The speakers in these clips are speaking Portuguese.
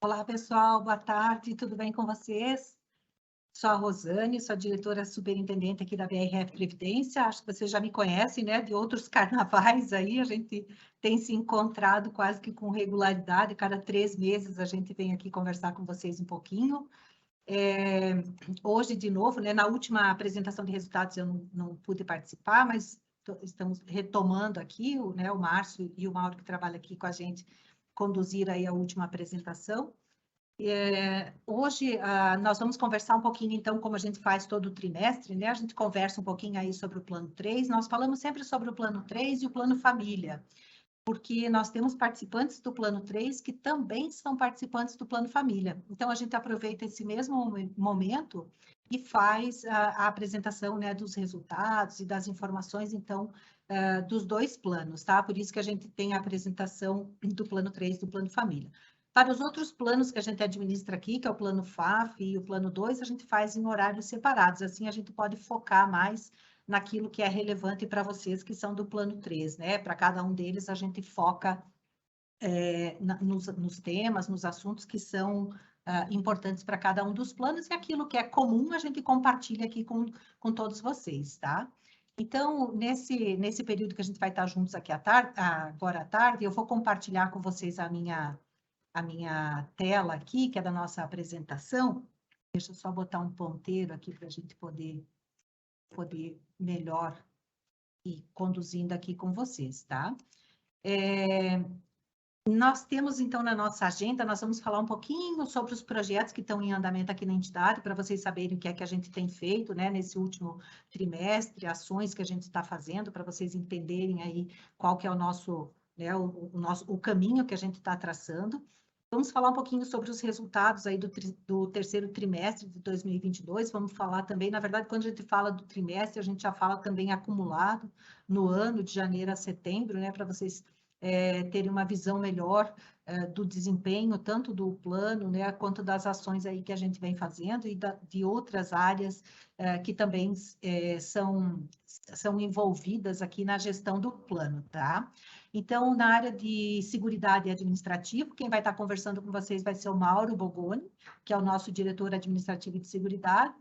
Olá, pessoal, boa tarde, tudo bem com vocês? Sou a Rosane, sou a diretora superintendente aqui da BRF Previdência, acho que vocês já me conhecem, né, de outros carnavais aí, a gente tem se encontrado quase que com regularidade, cada 3 meses a gente vem aqui conversar com vocês um pouquinho. Hoje, de novo, né, na última apresentação de resultados eu não pude participar, mas estamos retomando aqui, né, o Márcio e o Mauro que trabalham aqui com a gente, conduzir aí a última apresentação. Hoje, nós vamos conversar um pouquinho, então, como a gente faz todo o trimestre, né? A gente conversa um pouquinho aí sobre o Plano 3, nós falamos sempre sobre o Plano 3 e o Plano Família, porque nós temos participantes do Plano 3 que também são participantes do Plano Família. Então, a gente aproveita esse mesmo momento e faz a apresentação, né, dos resultados e das informações, então, dos dois planos, tá? Por isso que a gente tem a apresentação do Plano 3 e do Plano Família. Para os outros planos que a gente administra aqui, que é o Plano FAF e o Plano 2, a gente faz em horários separados, assim a gente pode focar mais naquilo que é relevante para vocês, que são do Plano 3, né? Para cada um deles, a gente foca nos temas, nos assuntos que são importantes para cada um dos planos, e aquilo que é comum, a gente compartilha aqui com todos vocês, tá? Então, nesse período que a gente vai estar juntos aqui agora à tarde, eu vou compartilhar com vocês a minha tela aqui, que é da nossa apresentação. Deixa eu só botar um ponteiro aqui para a gente poder melhor ir conduzindo aqui com vocês, tá? Nós temos, então, na nossa agenda, nós vamos falar um pouquinho sobre os projetos que estão em andamento aqui na entidade, para vocês saberem o que é que a gente tem feito, né, nesse último trimestre, ações que a gente está fazendo, para vocês entenderem aí qual que é o nosso, né, o caminho que a gente está traçando. Vamos falar um pouquinho sobre os resultados aí do terceiro trimestre de 2022. Vamos falar também, na verdade, quando a gente fala do trimestre, a gente já fala também acumulado no ano de janeiro a setembro, né, para vocês terem uma visão melhor do desempenho, tanto do plano, né, quanto das ações aí que a gente vem fazendo e de outras áreas que também são envolvidas aqui na gestão do plano, tá? Então, na área de seguridade e administrativo, quem vai estar conversando com vocês vai ser o Mauro Bogoni, que é o nosso diretor administrativo de seguridade,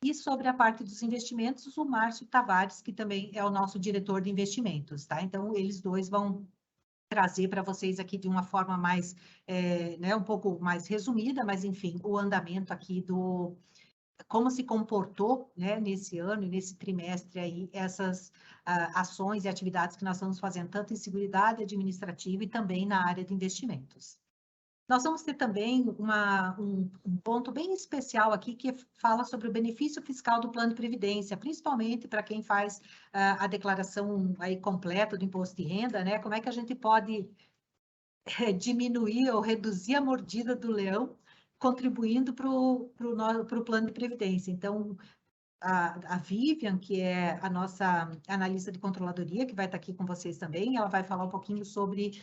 e sobre a parte dos investimentos, o Márcio Tavares, que também é o nosso diretor de investimentos, tá? Então, eles dois vão trazer para vocês aqui de uma forma mais, né, um pouco mais resumida, mas, enfim, o andamento aqui como se comportou, né, nesse ano e nesse trimestre aí, essas ações e atividades que nós estamos fazendo, tanto em seguridade administrativa e também na área de investimentos. Nós vamos ter também um ponto bem especial aqui, que fala sobre o benefício fiscal do plano de previdência, principalmente para quem faz a declaração aí completa do imposto de renda, né? Como é que a gente pode diminuir ou reduzir a mordida do leão, contribuindo para o plano de previdência. Então, a Vivian, que é a nossa analista de controladoria, que vai estar aqui com vocês também, ela vai falar um pouquinho sobre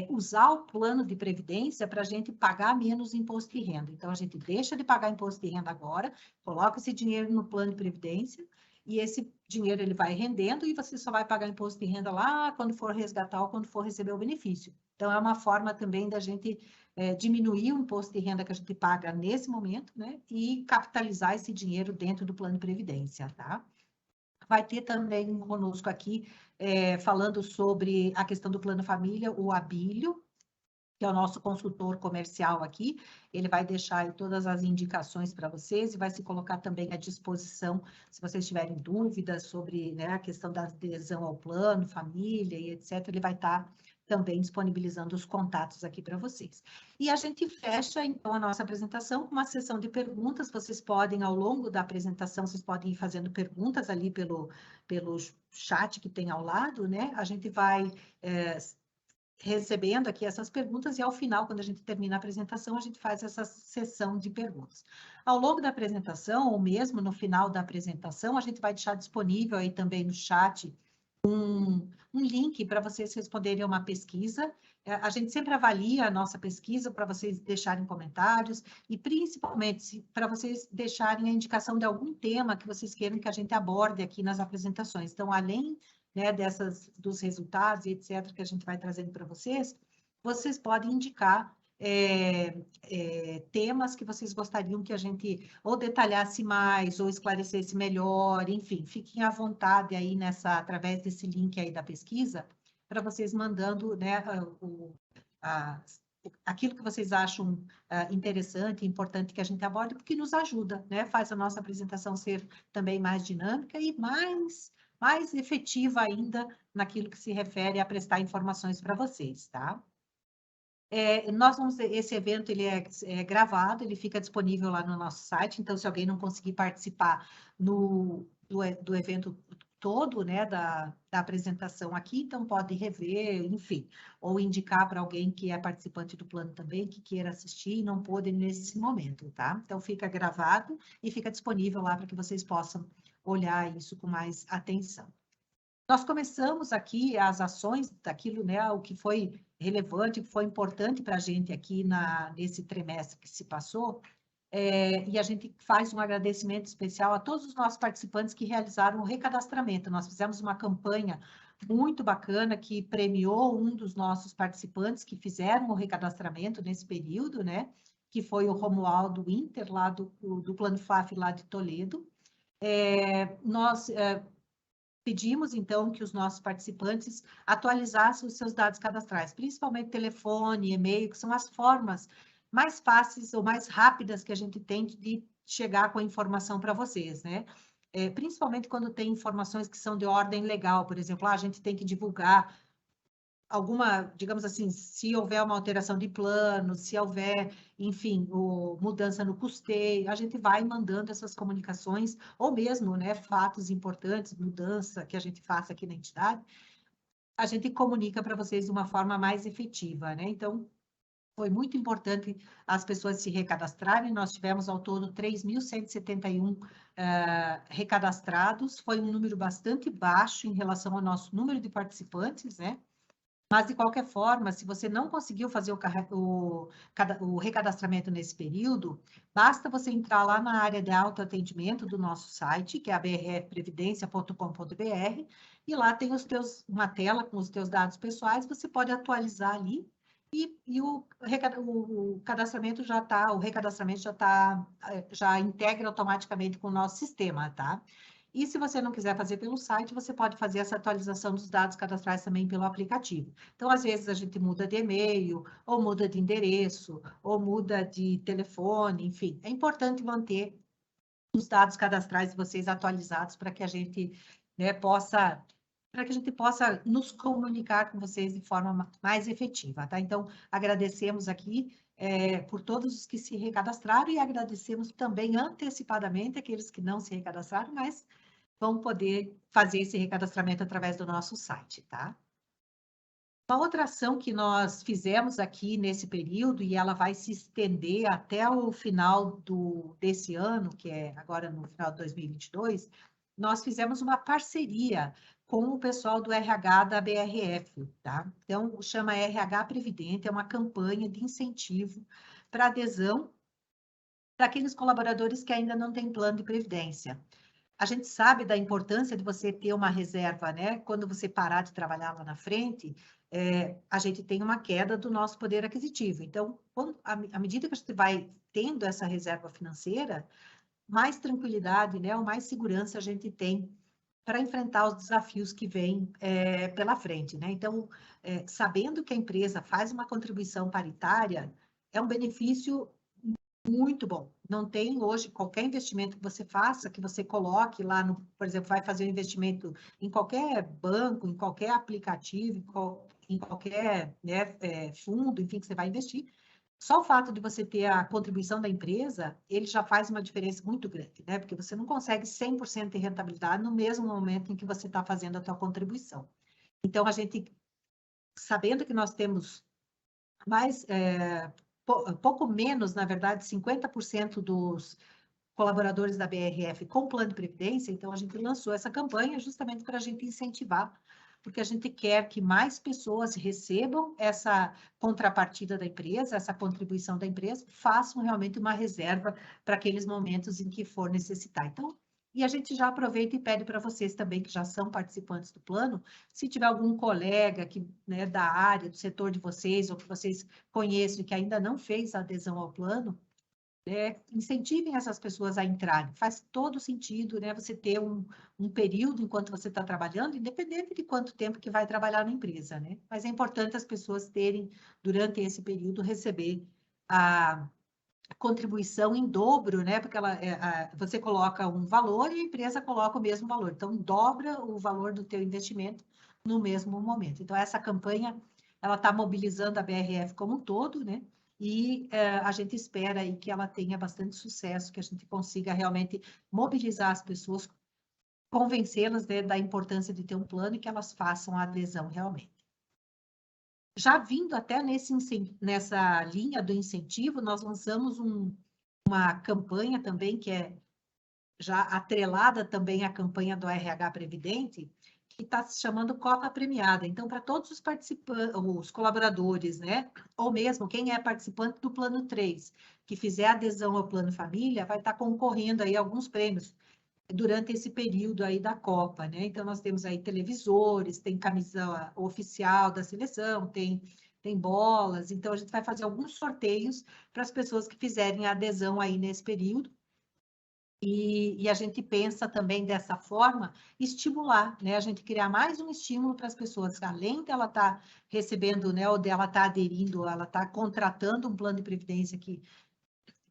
usar o plano de previdência para a gente pagar menos imposto de renda. Então, a gente deixa de pagar imposto de renda agora, coloca esse dinheiro no plano de previdência, e esse dinheiro ele vai rendendo, e você só vai pagar imposto de renda lá quando for resgatar ou quando for receber o benefício. Então, é uma forma também da gente diminuir o imposto de renda que a gente paga nesse momento, né? E capitalizar esse dinheiro dentro do plano de previdência, tá? Vai ter também conosco aqui, falando sobre a questão do plano família, o Abílio, que é o nosso consultor comercial aqui. Ele vai deixar aí todas as indicações para vocês e vai se colocar também à disposição, se vocês tiverem dúvidas sobre, né, a questão da adesão ao plano, família e etc., ele vai estar também disponibilizando os contatos aqui para vocês. E a gente fecha, então, a nossa apresentação com uma sessão de perguntas. Vocês podem, ao longo da apresentação, vocês podem ir fazendo perguntas ali pelo chat que tem ao lado, né? A gente vai recebendo aqui essas perguntas, e ao final, quando a gente termina a apresentação, a gente faz essa sessão de perguntas. Ao longo da apresentação, ou mesmo no final da apresentação, a gente vai deixar disponível aí também no chat um link para vocês responderem a uma pesquisa. A gente sempre avalia a nossa pesquisa para vocês deixarem comentários e, principalmente, para vocês deixarem a indicação de algum tema que vocês queiram que a gente aborde aqui nas apresentações. Então, além, né, dos resultados e etc., que a gente vai trazendo para vocês, vocês podem indicar temas que vocês gostariam que a gente ou detalhasse mais, ou esclarecesse melhor, enfim, fiquem à vontade aí através desse link aí da pesquisa, para vocês mandando, né, aquilo que vocês acham interessante e importante que a gente aborde, porque nos ajuda, né? Faz a nossa apresentação ser também mais dinâmica e mais efetiva ainda naquilo que se refere a prestar informações para vocês, tá? Esse evento ele é gravado, ele fica disponível lá no nosso site, então se alguém não conseguir participar do evento todo, né, da apresentação aqui, então pode rever, enfim, ou indicar para alguém que é participante do plano também, que queira assistir e não pôde nesse momento, tá? Então fica gravado e fica disponível lá para que vocês possam olhar isso com mais atenção. Nós começamos aqui as ações daquilo, né, o que foi relevante, o que foi importante para a gente aqui nesse trimestre que se passou, e a gente faz um agradecimento especial a todos os nossos participantes que realizaram o recadastramento. Nós fizemos uma campanha muito bacana que premiou um dos nossos participantes que fizeram o recadastramento nesse período, né, que foi o Romualdo Winter, lá do Plano FAF, lá de Toledo. Nós pedimos, então, que os nossos participantes atualizassem os seus dados cadastrais, principalmente telefone, e-mail, que são as formas mais fáceis ou mais rápidas que a gente tem de chegar com a informação para vocês, né? Principalmente quando tem informações que são de ordem legal, por exemplo, a gente tem que divulgar alguma, digamos assim, se houver uma alteração de plano, se houver, enfim, mudança no custeio, a gente vai mandando essas comunicações, ou mesmo, né, fatos importantes, mudança que a gente faça aqui na entidade, a gente comunica para vocês de uma forma mais efetiva, né? Então, foi muito importante as pessoas se recadastrarem, nós tivemos ao todo 3.171 recadastrados, foi um número bastante baixo em relação ao nosso número de participantes, né? Mas, de qualquer forma, se você não conseguiu fazer o recadastramento nesse período, basta você entrar lá na área de autoatendimento do nosso site, que é a brfprevidência.com.br, e lá tem uma tela com os teus dados pessoais, você pode atualizar ali, e o cadastramento já está, o recadastramento já integra automaticamente com o nosso sistema, tá? E se você não quiser fazer pelo site, você pode fazer essa atualização dos dados cadastrais também pelo aplicativo. Então, às vezes, a gente muda de e-mail, ou muda de endereço, ou muda de telefone, enfim. É importante manter os dados cadastrais de vocês atualizados para que a gente, né, possa nos comunicar com vocês de forma mais efetiva, tá? Então, agradecemos aqui por todos os que se recadastraram e agradecemos também antecipadamente aqueles que não se recadastraram, mas vão poder fazer esse recadastramento através do nosso site, tá? Uma outra ação que nós fizemos aqui nesse período, e ela vai se estender até o final desse ano, que é agora no final de 2022, nós fizemos uma parceria com o pessoal do RH da BRF, tá? Então, chama RH Previdente, é uma campanha de incentivo para adesão daqueles colaboradores que ainda não têm plano de previdência. A gente sabe da importância de você ter uma reserva, né? Quando você parar de trabalhar lá na frente, a gente tem uma queda do nosso poder aquisitivo. Então, à medida que a gente vai tendo essa reserva financeira, mais tranquilidade, né? Ou mais segurança a gente tem para enfrentar os desafios que vêm pela frente, né? Então, sabendo que a empresa faz uma contribuição paritária, é um benefício muito bom. Não tem hoje qualquer investimento que você faça, que você coloque lá no, por exemplo, vai fazer um investimento em qualquer banco, em qualquer aplicativo, em qualquer, né, fundo, enfim, que você vai investir. Só o fato de você ter a contribuição da empresa, ele já faz uma diferença muito grande, né? Porque você não consegue 100% de rentabilidade no mesmo momento em que você está fazendo a tua contribuição. Então, a gente, sabendo que nós temos mais pouco menos, na verdade, 50% dos colaboradores da BRF com plano de previdência, então a gente lançou essa campanha justamente para a gente incentivar, porque a gente quer que mais pessoas recebam essa contrapartida da empresa, essa contribuição da empresa, façam realmente uma reserva para aqueles momentos em que for necessitar. Então, E a gente já aproveita e pede para vocês também, que já são participantes do plano, se tiver algum colega que, né, da área, do setor de vocês, ou que vocês conheçam e que ainda não fez a adesão ao plano, incentivem essas pessoas a entrarem. Faz todo sentido, né, você ter um período enquanto você está trabalhando, independente de quanto tempo que vai trabalhar na empresa, né? Mas é importante as pessoas terem, durante esse período, receber a contribuição em dobro, né? Porque você coloca um valor e a empresa coloca o mesmo valor. Então, dobra o valor do teu investimento no mesmo momento. Então, essa campanha, ela está mobilizando a BRF como um todo, né? E a gente espera aí que ela tenha bastante sucesso, que a gente consiga realmente mobilizar as pessoas, convencê-las, né, da importância de ter um plano e que elas façam a adesão realmente. Já vindo até nessa linha do incentivo, nós lançamos uma campanha também, que é já atrelada também à campanha do RH Previdente, que está se chamando Copa Premiada. Então, para todos os participantes, os colaboradores, né? Ou mesmo quem é participante do Plano 3, que fizer adesão ao Plano Família, vai estar concorrendo aí a alguns prêmios durante esse período aí da Copa, né? Então, nós temos aí televisores, tem camisa oficial da seleção, tem bolas, então a gente vai fazer alguns sorteios para as pessoas que fizerem a adesão aí nesse período. E a gente pensa também dessa forma, estimular, né? A gente criar mais um estímulo para as pessoas, além dela estar recebendo, né, ou dela estar aderindo, ela estar contratando um plano de previdência que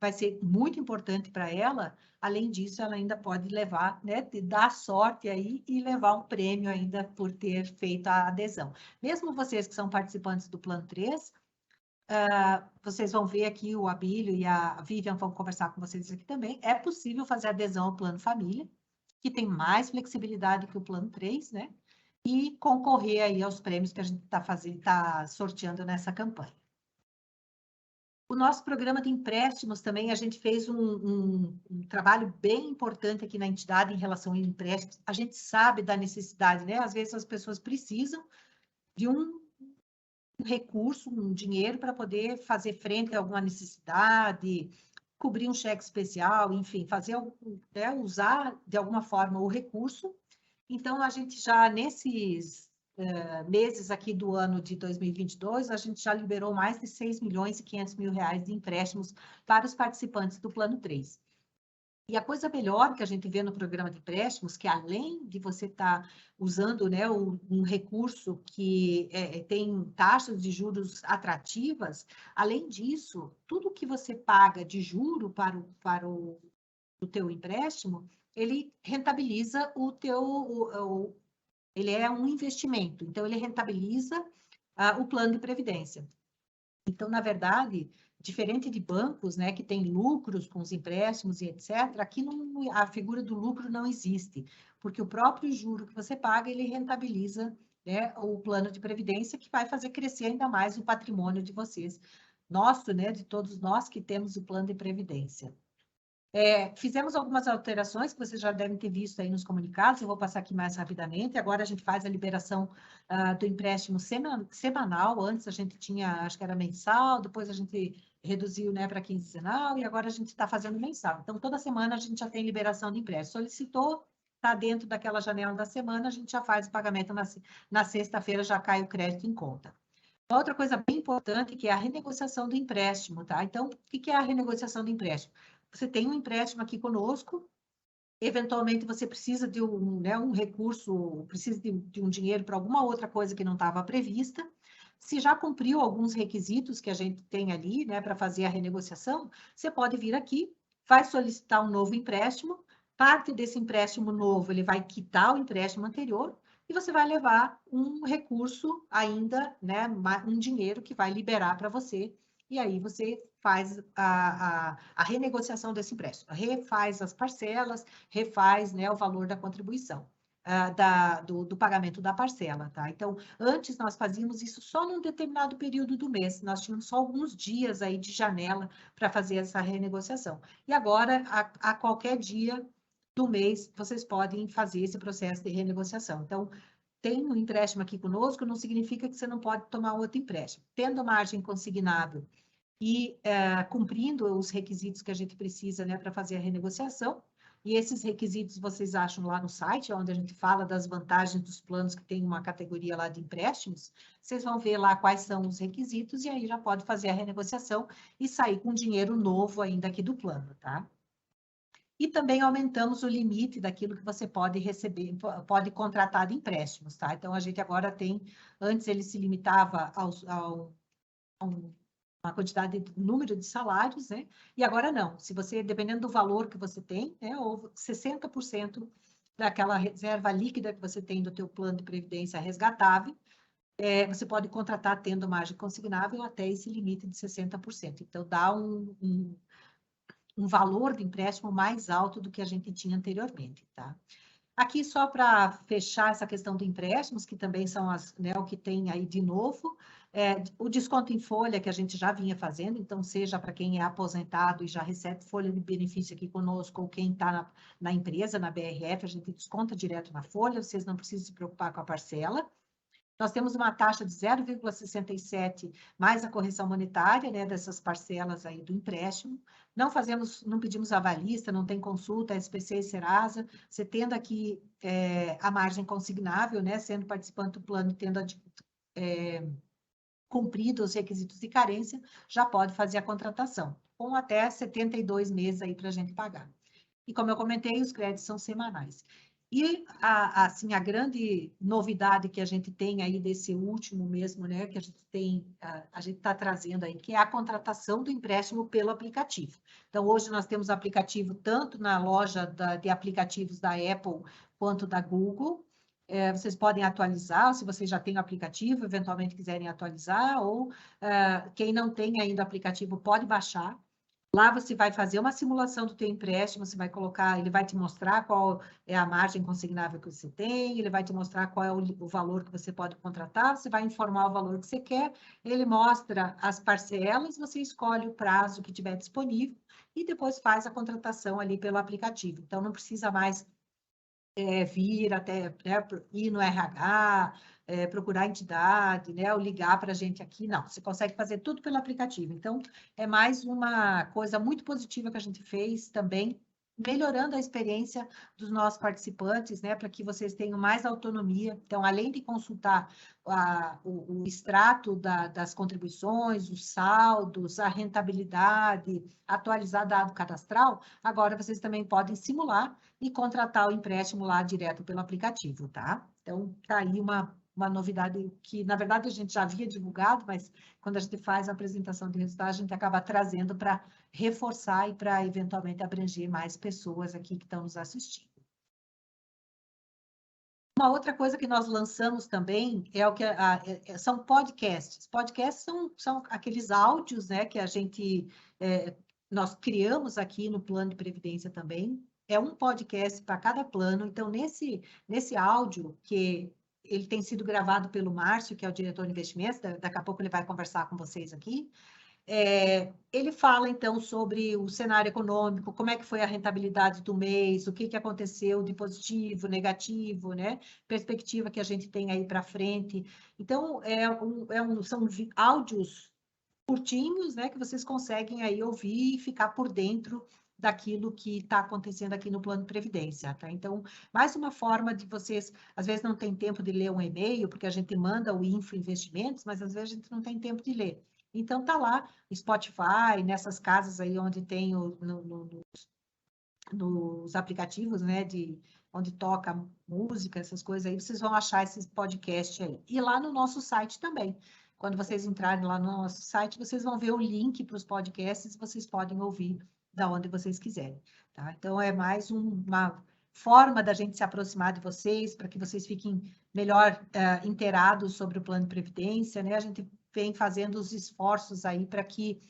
vai ser muito importante para ela. Além disso, ela ainda pode levar, né, dar sorte aí e levar um prêmio ainda por ter feito a adesão. Mesmo vocês que são participantes do Plano 3, vocês vão ver aqui, o Abílio e a Vivian vão conversar com vocês aqui também, é possível fazer adesão ao Plano Família, que tem mais flexibilidade que o Plano 3, né? E concorrer aí aos prêmios que a gente está sorteando nessa campanha. O nosso programa de empréstimos também, a gente fez um trabalho bem importante aqui na entidade em relação a empréstimos. A gente sabe da necessidade, né? Às vezes as pessoas precisam de um recurso, um dinheiro para poder fazer frente a alguma necessidade, cobrir um cheque especial, enfim, fazer, né, usar de alguma forma o recurso. Então, a gente já nesses meses aqui do ano de 2022, a gente já liberou mais de 6 milhões e 500 mil reais de empréstimos para os participantes do Plano 3. E a coisa melhor que a gente vê no programa de empréstimos, que além de você estar usando, né, um recurso que tem taxas de juros atrativas, além disso, tudo que você paga de juro para o teu empréstimo, ele rentabiliza ele é um investimento, então ele rentabiliza o plano de previdência. Então, na verdade, diferente de bancos, né, que tem lucros com os empréstimos e etc., aqui não, a figura do lucro não existe, porque o próprio juro que você paga, ele rentabiliza, né, o plano de previdência, que vai fazer crescer ainda mais o patrimônio de vocês, nosso, né, de todos nós que temos o plano de previdência. Fizemos algumas alterações que vocês já devem ter visto aí nos comunicados, eu vou passar aqui mais rapidamente. Agora a gente faz a liberação do empréstimo semanal. Antes a gente tinha, acho que era mensal, depois a gente reduziu, né, para quinzenal e agora a gente está fazendo mensal. Então, toda semana a gente já tem liberação de empréstimo. Solicitou, está dentro daquela janela da semana, a gente já faz o pagamento na sexta-feira, já cai o crédito em conta. Outra coisa bem importante que é a renegociação do empréstimo, tá? Então, o que é a renegociação do empréstimo? Você tem um empréstimo aqui conosco, eventualmente você precisa de né, um recurso, precisa de um dinheiro para alguma outra coisa que não estava prevista. Se já cumpriu alguns requisitos que a gente tem ali, né, para fazer a renegociação, você pode vir aqui, vai solicitar um novo empréstimo, parte desse empréstimo novo, ele vai quitar o empréstimo anterior, e você vai levar um recurso ainda, né, um dinheiro que vai liberar para você, e aí você faz a renegociação desse empréstimo, refaz as parcelas, refaz, né, o valor da contribuição, do pagamento da parcela, tá? Então, antes nós fazíamos isso só num determinado período do mês, nós tínhamos só alguns dias aí de janela para fazer essa renegociação. E agora, a qualquer dia do mês, vocês podem fazer esse processo de renegociação. Então, tem um empréstimo aqui conosco, não significa que você não pode tomar outro empréstimo. Tendo margem consignável e cumprindo os requisitos que a gente precisa, né, para fazer a renegociação, e esses requisitos vocês acham lá no site, onde a gente fala das vantagens dos planos que tem uma categoria lá de empréstimos, vocês vão ver lá quais são os requisitos, e aí já pode fazer a renegociação e sair com dinheiro novo ainda aqui do plano, tá? E também aumentamos o limite daquilo que você pode receber, pode contratar de empréstimos, tá? Então, a gente agora tem, antes ele se limitava uma quantidade de número de salários, né? E agora não. Se você, dependendo do valor que você tem, né, ou 60% daquela reserva líquida que você tem do teu plano de previdência resgatável, você pode contratar tendo margem consignável até esse limite de 60%. Então, dá um valor de empréstimo mais alto do que a gente tinha anteriormente, tá? Aqui, só para fechar essa questão de empréstimos, que também são né, o que tem aí de novo, o desconto em folha que a gente já vinha fazendo, então, seja para quem é aposentado e já recebe folha de benefício aqui conosco, ou quem está na empresa, na BRF, a gente desconta direto na folha, vocês não precisam se preocupar com a parcela. Nós temos uma taxa de 0,67 mais a correção monetária, né, dessas parcelas aí do empréstimo. Não pedimos avalista, não tem consulta, SPC e Serasa. Você tendo aqui a margem consignável, né, sendo participante do plano, tendo cumprido os requisitos de carência, já pode fazer a contratação, com até 72 meses aí para a gente pagar. E como eu comentei, os créditos são semanais. E, assim, a grande novidade que a gente tem aí desse último mesmo, né, que a gente está trazendo aí, que é a contratação do empréstimo pelo aplicativo. Então, hoje nós temos aplicativo tanto na loja de aplicativos da Apple quanto da Google. Vocês podem atualizar, se vocês já têm o aplicativo, eventualmente quiserem atualizar, ou quem não tem ainda o aplicativo pode baixar. Lá você vai fazer uma simulação do teu empréstimo, você vai colocar, ele vai te mostrar qual é a margem consignável que você tem, ele vai te mostrar qual é o valor que você pode contratar, você vai informar o valor que você quer, ele mostra as parcelas, você escolhe o prazo que tiver disponível e depois faz a contratação ali pelo aplicativo. Então, não precisa mais vir até, né, ir no RH, procurar a entidade, né, ou ligar para a gente aqui. Não, você consegue fazer tudo pelo aplicativo. Então, é mais uma coisa muito positiva que a gente fez também, melhorando a experiência dos nossos participantes, né, para que vocês tenham mais autonomia. Então, além de consultar o extrato das contribuições, os saldos, a rentabilidade, atualizar dado cadastral, agora vocês também podem simular e contratar o empréstimo lá direto pelo aplicativo, tá? Então, tá aí uma novidade que, na verdade, a gente já havia divulgado, mas quando a gente faz a apresentação de resultados, a gente acaba trazendo para reforçar e para, eventualmente, abranger mais pessoas aqui que estão nos assistindo. Uma outra coisa que nós lançamos também é o que são podcasts. Podcasts são aqueles áudios, né, que nós criamos aqui no plano de previdência também. É um podcast para cada plano. Então, nesse áudio, que ele tem sido gravado pelo Márcio, que é o diretor de investimentos, daqui a pouco ele vai conversar com vocês aqui. Ele fala, então, sobre o cenário econômico, como é que foi a rentabilidade do mês, o que aconteceu de positivo, negativo, né? Perspectiva que a gente tem aí para frente. Então, são áudios curtinhos, né, que vocês conseguem aí ouvir e ficar por dentro daquilo que está acontecendo aqui no plano de previdência, tá? Então, mais uma forma de vocês, às vezes não tem tempo de ler um e-mail, porque a gente manda o Info Investimentos, mas às vezes a gente não tem tempo de ler. Então, tá lá, Spotify, nessas casas aí onde tem nos aplicativos, né, onde toca música, essas coisas aí, vocês vão achar esses podcasts aí. E lá no nosso site também. Quando vocês entrarem lá no nosso site, vocês vão ver o link para os podcasts, vocês podem ouvir da onde vocês quiserem, tá? Então, é mais uma forma da gente se aproximar de vocês, para que vocês fiquem melhor inteirados sobre o plano de previdência, né? A gente vem fazendo os esforços aí para que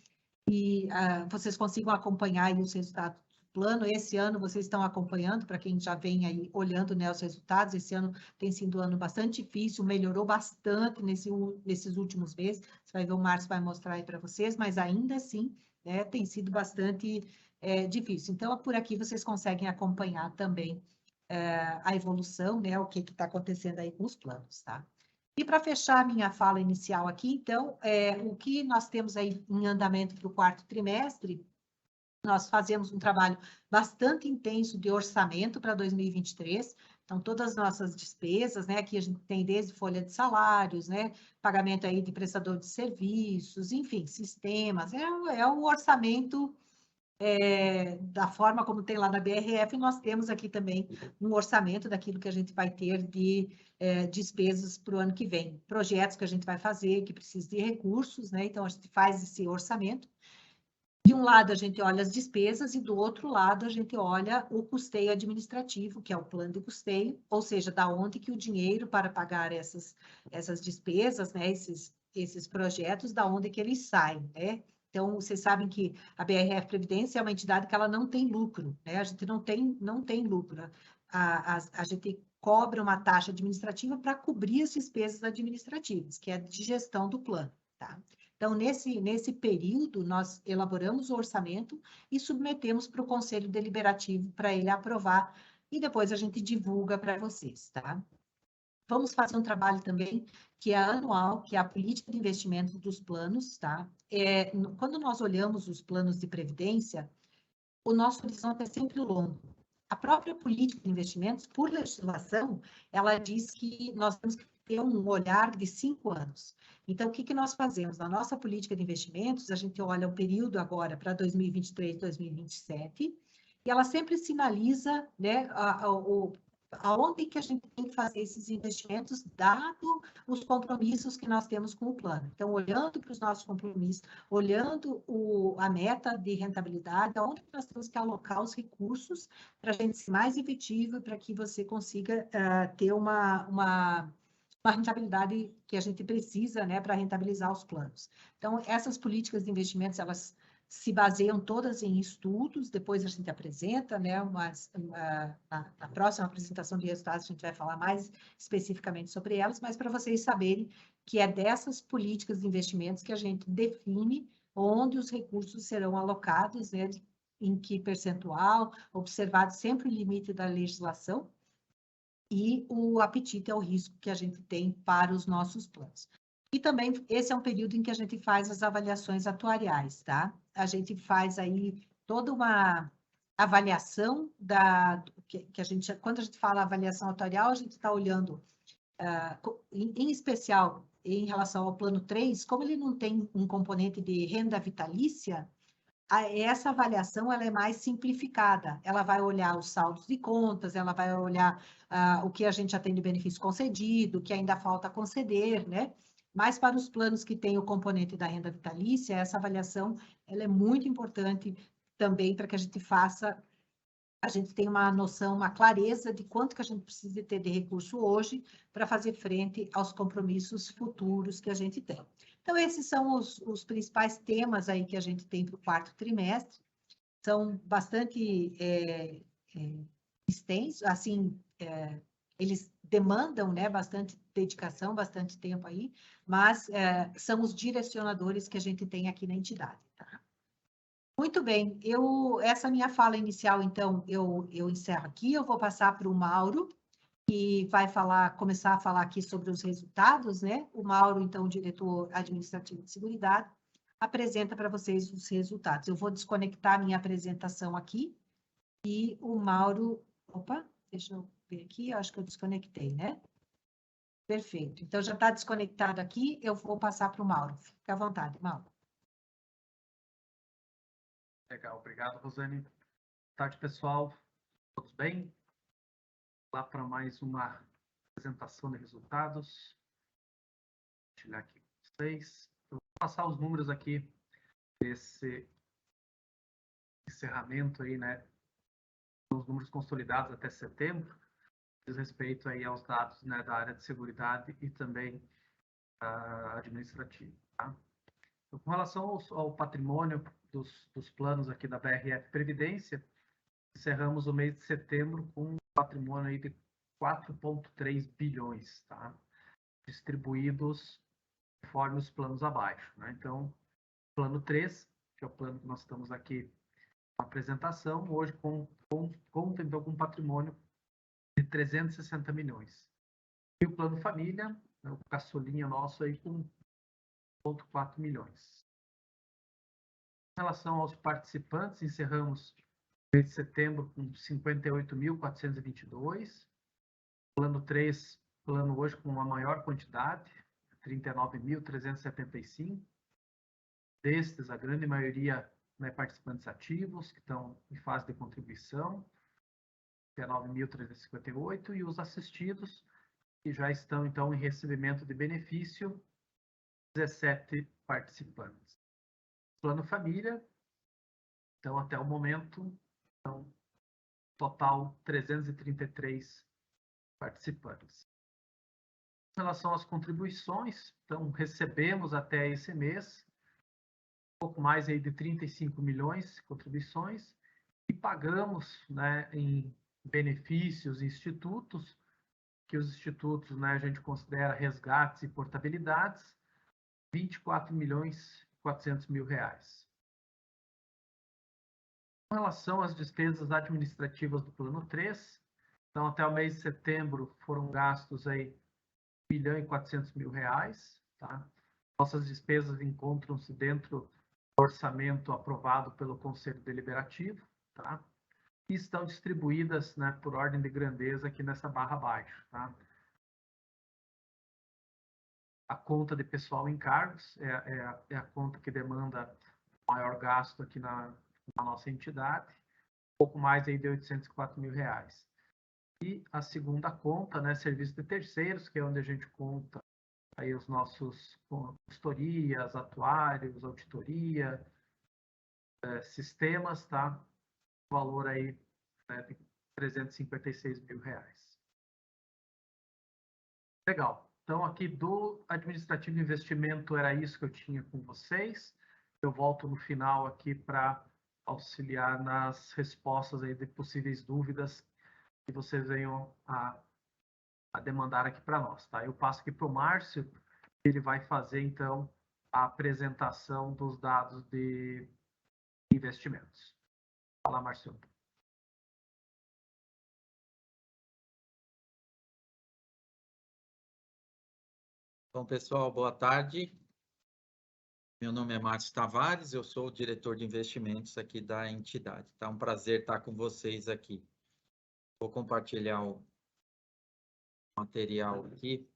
vocês consigam acompanhar aí os resultados do plano. Esse ano vocês estão acompanhando, para quem já vem aí olhando, né, os resultados. Esse ano tem sido um ano bastante difícil, melhorou bastante nesses últimos meses. Você vai ver, o Márcio vai mostrar aí para vocês, mas ainda assim, né, tem sido bastante difícil. Então, por aqui vocês conseguem acompanhar também a evolução, né, o que está acontecendo aí com os planos, tá? E para fechar a minha fala inicial aqui, então, o que nós temos aí em andamento para o quarto trimestre Nós fazemos um trabalho bastante intenso de orçamento para 2023, então todas as nossas despesas, né, aqui a gente tem desde folha de salários, né, pagamento aí de prestador de serviços, enfim, sistemas, é o orçamento da forma como tem lá na BRF, nós temos aqui também um orçamento daquilo que a gente vai ter de despesas para o ano que vem, projetos que a gente vai fazer, que precisa de recursos, né, então a gente faz esse orçamento. De um lado, a gente olha as despesas e do outro lado, a gente olha o custeio administrativo, que é o plano de custeio, ou seja, da onde que o dinheiro para pagar essas despesas, né, esses projetos, da onde que eles saem, né? Então, vocês sabem que a BRF Previdência é uma entidade que ela não tem lucro, né? A gente não tem lucro. A gente cobra uma taxa administrativa para cobrir as despesas administrativas, que é de gestão do plano, tá? Então, nesse período, nós elaboramos o orçamento e submetemos para o Conselho Deliberativo para ele aprovar, e depois a gente divulga para vocês, tá? Vamos fazer um trabalho também que é anual, que é a política de investimentos dos planos, tá? Quando nós olhamos os planos de previdência, o nosso horizonte é sempre longo. A própria política de investimentos, por legislação, ela diz que nós temos que ter um olhar de 5 anos. Então, o que nós fazemos? Na nossa política de investimentos, a gente olha o período agora para 2023, 2027, e ela sempre sinaliza, né, aonde que a gente tem que fazer esses investimentos, dado os compromissos que nós temos com o plano. Então, olhando para os nossos compromissos, olhando a meta de rentabilidade, aonde nós temos que alocar os recursos para a gente ser mais efetivo e para que você consiga ter uma rentabilidade que a gente precisa, né, para rentabilizar os planos. Então, essas políticas de investimentos, elas se baseiam todas em estudos, depois a gente apresenta, né, na próxima apresentação de resultados a gente vai falar mais especificamente sobre elas, mas para vocês saberem que é dessas políticas de investimentos que a gente define onde os recursos serão alocados, né, em que percentual, observado sempre o limite da legislação e o apetite ao risco que a gente tem para os nossos planos. E também, esse é um período em que a gente faz as avaliações atuariais, tá? A gente faz aí toda uma avaliação que a gente, quando a gente fala avaliação atuarial, a gente está olhando, em especial, em relação ao plano 3, como ele não tem um componente de renda vitalícia, essa avaliação ela é mais simplificada. Ela vai olhar os saldos de contas, ela vai olhar o que a gente já tem de benefício concedido, o que ainda falta conceder, né? Mas para os planos que têm o componente da renda vitalícia, essa avaliação ela é muito importante também para que a gente tenha uma noção, uma clareza de quanto que a gente precisa ter de recurso hoje para fazer frente aos compromissos futuros que a gente tem. Então, esses são os principais temas aí que a gente tem para o quarto trimestre. São bastante extensos, assim, eles demandam, né, bastante dedicação, bastante tempo aí, mas são os direcionadores que a gente tem aqui na entidade, tá? Muito bem, essa minha fala inicial, então, eu encerro aqui, eu vou passar para o Mauro, que vai começar a falar aqui sobre os resultados, né? O Mauro, então, diretor administrativo de seguridade, apresenta para vocês os resultados. Eu vou desconectar a minha apresentação aqui e o Mauro... Opa, deixa eu ver aqui, eu acho que eu desconectei, né? Perfeito. Então, já está desconectado aqui, eu vou passar para o Mauro. Fique à vontade, Mauro. Legal, obrigado, Rosane. Boa tarde, pessoal. Todos bem? Lá para mais uma apresentação de resultados. Vou compartilhar aqui com vocês. Eu vou passar os números aqui desse encerramento aí, né? Os números consolidados até setembro, diz respeito aí aos dados, né, da área de seguridade e também administrativa, tá? Então, com relação ao patrimônio dos planos aqui da BRF Previdência, encerramos o mês de setembro com um patrimônio aí de 4,3 bilhões, tá? Distribuídos conforme os planos abaixo, né? Então, plano 3, que é o plano que nós estamos aqui na apresentação, hoje conta então com um patrimônio de 360 milhões. E o plano família, né, o caçulinha nosso aí com 1,4 milhões. Em relação aos participantes, encerramos o mês de setembro com 58.422. Plano 3, plano hoje com uma maior quantidade, 39.375. Destes, a grande maioria, né, participantes ativos, que estão em fase de contribuição, 19.358, e os assistidos, que já estão, então, em recebimento de benefício, 17 participantes. Plano Família, então, até o momento, então, total 333 participantes. Em relação às contribuições, então, recebemos até esse mês um pouco mais aí de 35 milhões de contribuições e pagamos, né, em benefícios institutos, que os institutos, né, a gente considera resgates e portabilidades, 24.400.000 reais. Com relação às despesas administrativas do plano 3, então até o mês de setembro foram gastos aí 1.400.000 reais, tá? Nossas despesas encontram-se dentro do orçamento aprovado pelo Conselho Deliberativo, tá? E estão distribuídas, né, por ordem de grandeza aqui nessa barra abaixo, tá? A conta de pessoal em cargos é a conta que demanda maior gasto aqui na nossa entidade, um pouco mais aí de 804 mil reais. E a segunda conta, né, serviço de terceiros, que é onde a gente conta aí os nossos consultorias, atuários, auditoria, sistemas, tá? Valor aí, né, de 356 mil reais. Legal. Então, aqui do administrativo de investimento era isso que eu tinha com vocês. Eu volto no final aqui para auxiliar nas respostas aí de possíveis dúvidas que vocês venham a demandar aqui para nós, tá? Eu passo aqui para o Márcio, ele vai fazer, então, a apresentação dos dados de investimentos. Fala, Márcio. Bom, pessoal, boa tarde. Meu nome é Márcio Tavares, eu sou o diretor de investimentos aqui da entidade. Tá um prazer estar com vocês aqui. Vou compartilhar o material aqui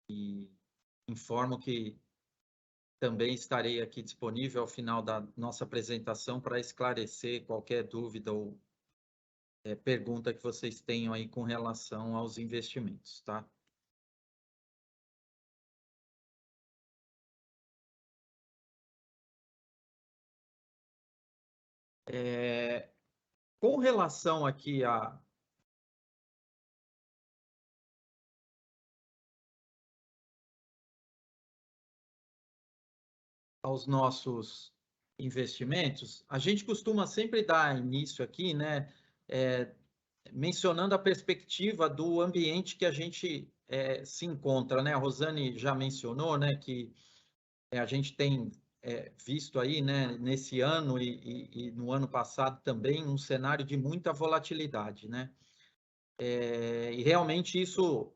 e informo que também estarei aqui disponível ao final da nossa apresentação para esclarecer qualquer dúvida ou pergunta que vocês tenham aí com relação aos investimentos, tá? Com relação aqui aos nossos investimentos, a gente costuma sempre dar início aqui, né, mencionando a perspectiva do ambiente que a gente se encontra, né? A Rosane já mencionou, né, que a gente tem visto aí, né, nesse ano e no ano passado também, um cenário de muita volatilidade, né? E realmente isso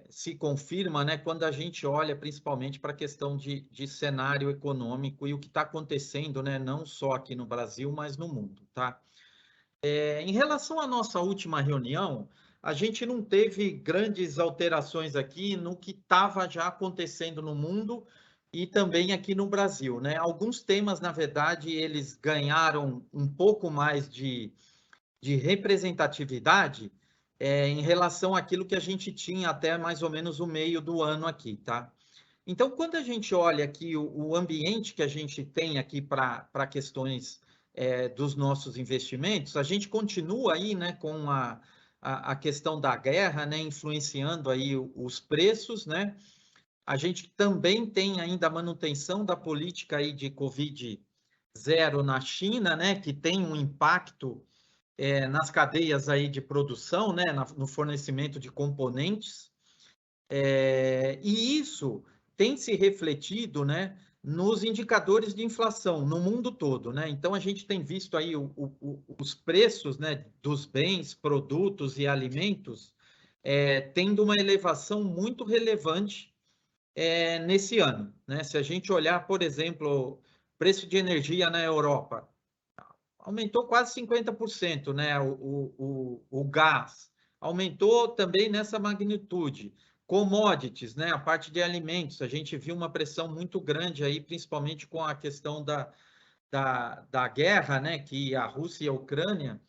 se confirma, né, quando a gente olha principalmente para a questão de cenário econômico e o que está acontecendo, né, não só aqui no Brasil, mas no mundo, tá? Em relação à nossa última reunião, a gente não teve grandes alterações aqui no que estava já acontecendo no mundo e também aqui no Brasil, né? Alguns temas, na verdade, eles ganharam um pouco mais de representatividade em relação àquilo que a gente tinha até mais ou menos o meio do ano aqui, tá? Então, quando a gente olha aqui o ambiente que a gente tem aqui para questões dos nossos investimentos, a gente continua aí, né, com a questão da guerra, né, influenciando aí os preços, né? A gente também tem ainda a manutenção da política aí de Covid-0 na China, né, que tem um impacto nas cadeias aí de produção, né, no fornecimento de componentes, e isso tem se refletido, né, nos indicadores de inflação no mundo todo, né? Então a gente tem visto aí os preços, né, dos bens, produtos e alimentos tendo uma elevação muito relevante nesse ano, né? Se a gente olhar, por exemplo, o preço de energia na Europa, aumentou quase 50%, né? O gás aumentou também nessa magnitude. Commodities, né? A parte de alimentos, a gente viu uma pressão muito grande aí, principalmente com a questão da guerra, né? Que a Rússia e a Ucrânia,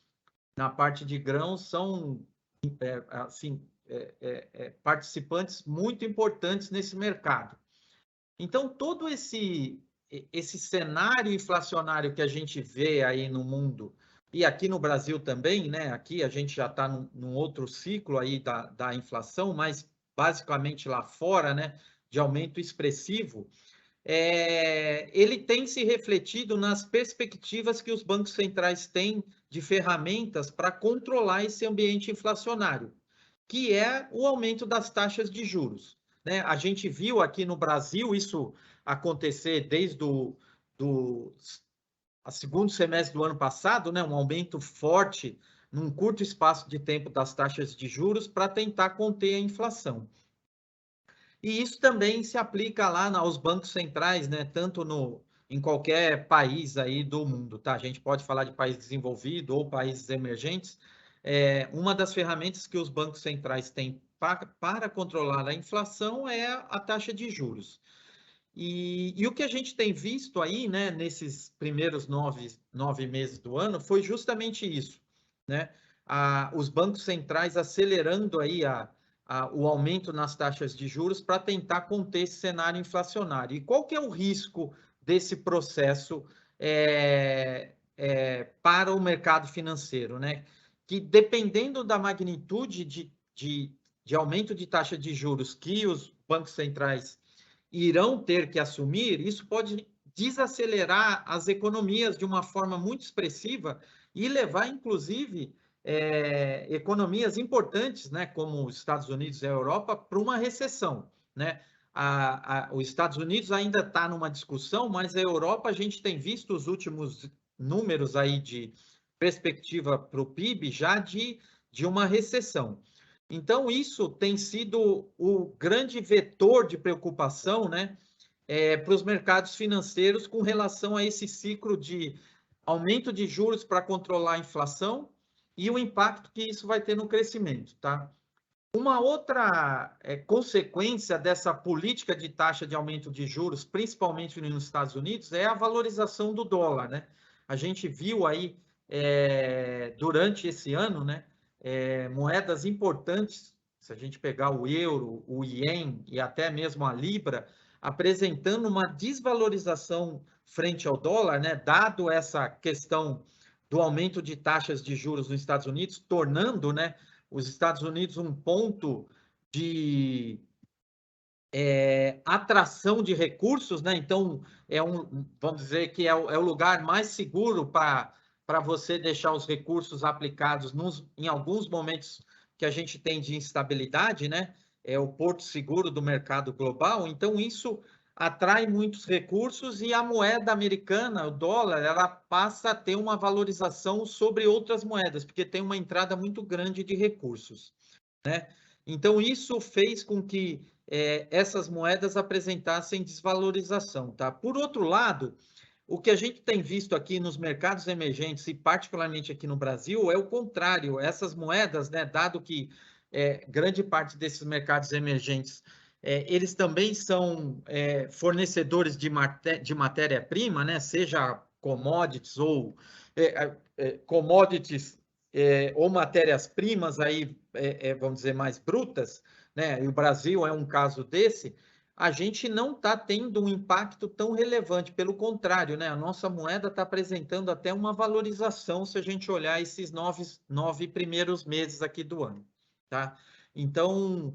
na parte de grãos, são assim, participantes muito importantes nesse mercado. Então, todo esse cenário inflacionário que a gente vê aí no mundo, e aqui no Brasil também, né? Aqui a gente já está num outro ciclo aí da inflação, mas basicamente lá fora, né? De aumento expressivo, ele tem se refletido nas perspectivas que os bancos centrais têm de ferramentas para controlar esse ambiente inflacionário, que é o aumento das taxas de juros, né? A gente viu aqui no Brasil isso acontecer desde o segundo semestre do ano passado, né? Um aumento forte num curto espaço de tempo das taxas de juros para tentar conter a inflação. E isso também se aplica lá aos bancos centrais, né? Tanto em qualquer país aí do mundo, tá? A gente pode falar de país desenvolvido ou países emergentes. Uma das ferramentas que os bancos centrais têm para controlar a inflação é a taxa de juros. E o que a gente tem visto aí, né, nesses primeiros nove meses do ano, foi justamente isso, né? Os bancos centrais acelerando aí o aumento nas taxas de juros para tentar conter esse cenário inflacionário. E qual que é o risco desse processo para o mercado financeiro, né? Que dependendo da magnitude de aumento de taxa de juros que os bancos centrais irão ter que assumir, isso pode desacelerar as economias de uma forma muito expressiva e levar, inclusive, economias importantes, né, como os Estados Unidos e a Europa, para uma recessão, né? Os Estados Unidos ainda está numa discussão, mas a Europa, a gente tem visto os últimos números aí de perspectiva para o PIB já de uma recessão. Então, isso tem sido o grande vetor de preocupação, né, para os mercados financeiros com relação a esse ciclo de aumento de juros para controlar a inflação e o impacto que isso vai ter no crescimento, tá? Uma outra consequência dessa política de taxa de aumento de juros, principalmente nos Estados Unidos, é a valorização do dólar, né? A gente viu aí durante esse ano, né, moedas importantes, se a gente pegar o euro, o ien e até mesmo a libra, apresentando uma desvalorização frente ao dólar, né, dado essa questão do aumento de taxas de juros nos Estados Unidos, tornando, né, os Estados Unidos um ponto de atração de recursos, né? Então, vamos dizer que é o lugar mais seguro para você deixar os recursos aplicados em alguns momentos que a gente tem de instabilidade, né? É o porto seguro do mercado global. Então, isso atrai muitos recursos e a moeda americana, o dólar, ela passa a ter uma valorização sobre outras moedas, porque tem uma entrada muito grande de recursos, né? Então, isso fez com que essas moedas apresentassem desvalorização, tá? Por outro lado, o que a gente tem visto aqui nos mercados emergentes e particularmente aqui no Brasil é o contrário. Essas moedas, né, dado que grande parte desses mercados emergentes eles também são fornecedores de matéria-prima, né, seja commodities ou ou matérias-primas aí, vamos dizer, mais brutas, né? E o Brasil é um caso desse. A gente não está tendo um impacto tão relevante, pelo contrário, né? A nossa moeda está apresentando até uma valorização se a gente olhar esses nove primeiros meses aqui do ano, tá? Então,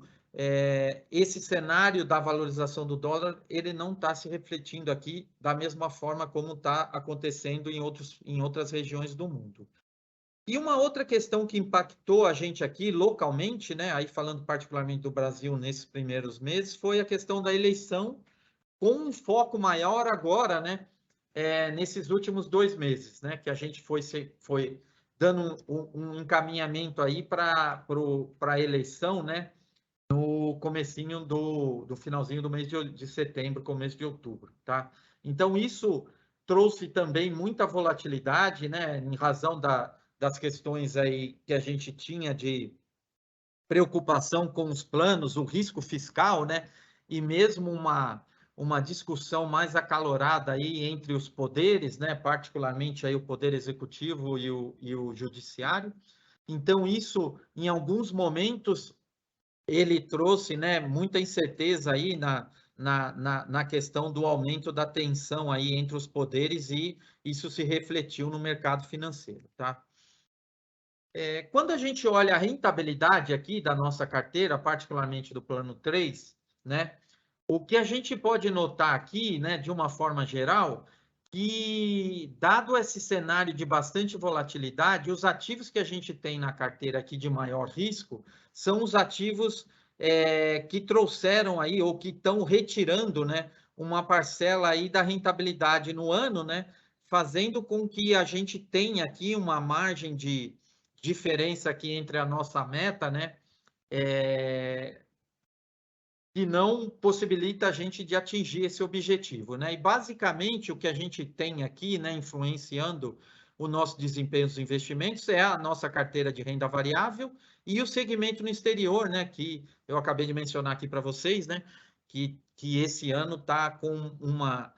esse cenário da valorização do dólar, ele não está se refletindo aqui da mesma forma como está acontecendo em outras regiões do mundo. E uma outra questão que impactou a gente aqui localmente, né, aí falando particularmente do Brasil nesses primeiros meses, foi a questão da eleição, com um foco maior agora, né, nesses últimos 2 meses, né, que a gente foi dando um encaminhamento aí para a eleição, né, no no comecinho do finalzinho do mês de setembro, começo de outubro, tá? Então, isso trouxe também muita volatilidade, né, em razão das questões aí que a gente tinha de preocupação com os planos, o risco fiscal, né, e mesmo uma discussão mais acalorada aí entre os poderes, né, particularmente aí o poder executivo e o judiciário. Então, isso, em alguns momentos, ele trouxe, né, muita incerteza aí na questão do aumento da tensão aí entre os poderes e isso se refletiu no mercado financeiro, tá? Quando a gente olha a rentabilidade aqui da nossa carteira, particularmente do plano 3, né, o que a gente pode notar aqui, né, de uma forma geral, que dado esse cenário de bastante volatilidade, os ativos que a gente tem na carteira aqui de maior risco são os ativos que trouxeram aí ou que estão retirando, né, uma parcela aí da rentabilidade no ano, né, fazendo com que a gente tenha aqui uma margem de diferença aqui entre a nossa meta, né, que não possibilita a gente de atingir esse objetivo, né? E basicamente o que a gente tem aqui, né, influenciando o nosso desempenho dos investimentos é a nossa carteira de renda variável e o segmento no exterior, né, que eu acabei de mencionar aqui para vocês, né, que esse ano está com uma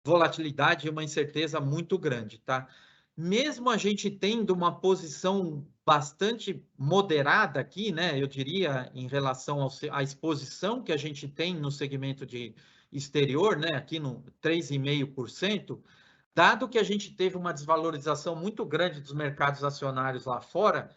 volatilidade e uma incerteza muito grande, tá? Mesmo a gente tendo uma posição bastante moderada aqui, né, eu diria, em relação à exposição que a gente tem no segmento de exterior, né, aqui no 3,5%, dado que a gente teve uma desvalorização muito grande dos mercados acionários lá fora,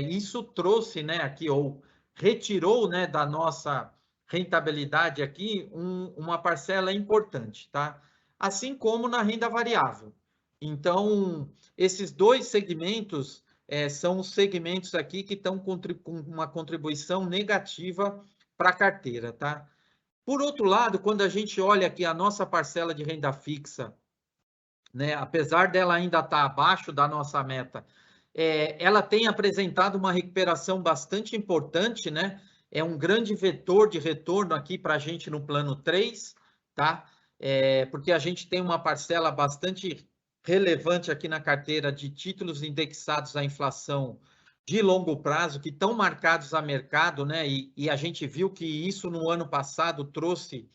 isso trouxe, né, aqui, ou retirou, né, da nossa rentabilidade aqui uma parcela importante, tá? Assim como na renda variável. Então, esses dois segmentos são os segmentos aqui que estão com uma contribuição negativa para a carteira, tá? Por outro lado, quando a gente olha aqui a nossa parcela de renda fixa, né, apesar dela ainda estar abaixo da nossa meta, ela tem apresentado uma recuperação bastante importante, né? É um grande vetor de retorno aqui para a gente no plano 3, tá? Porque a gente tem uma parcela bastante relevante aqui na carteira de títulos indexados à inflação de longo prazo, que estão marcados a mercado, né? E a gente viu que isso no ano passado trouxe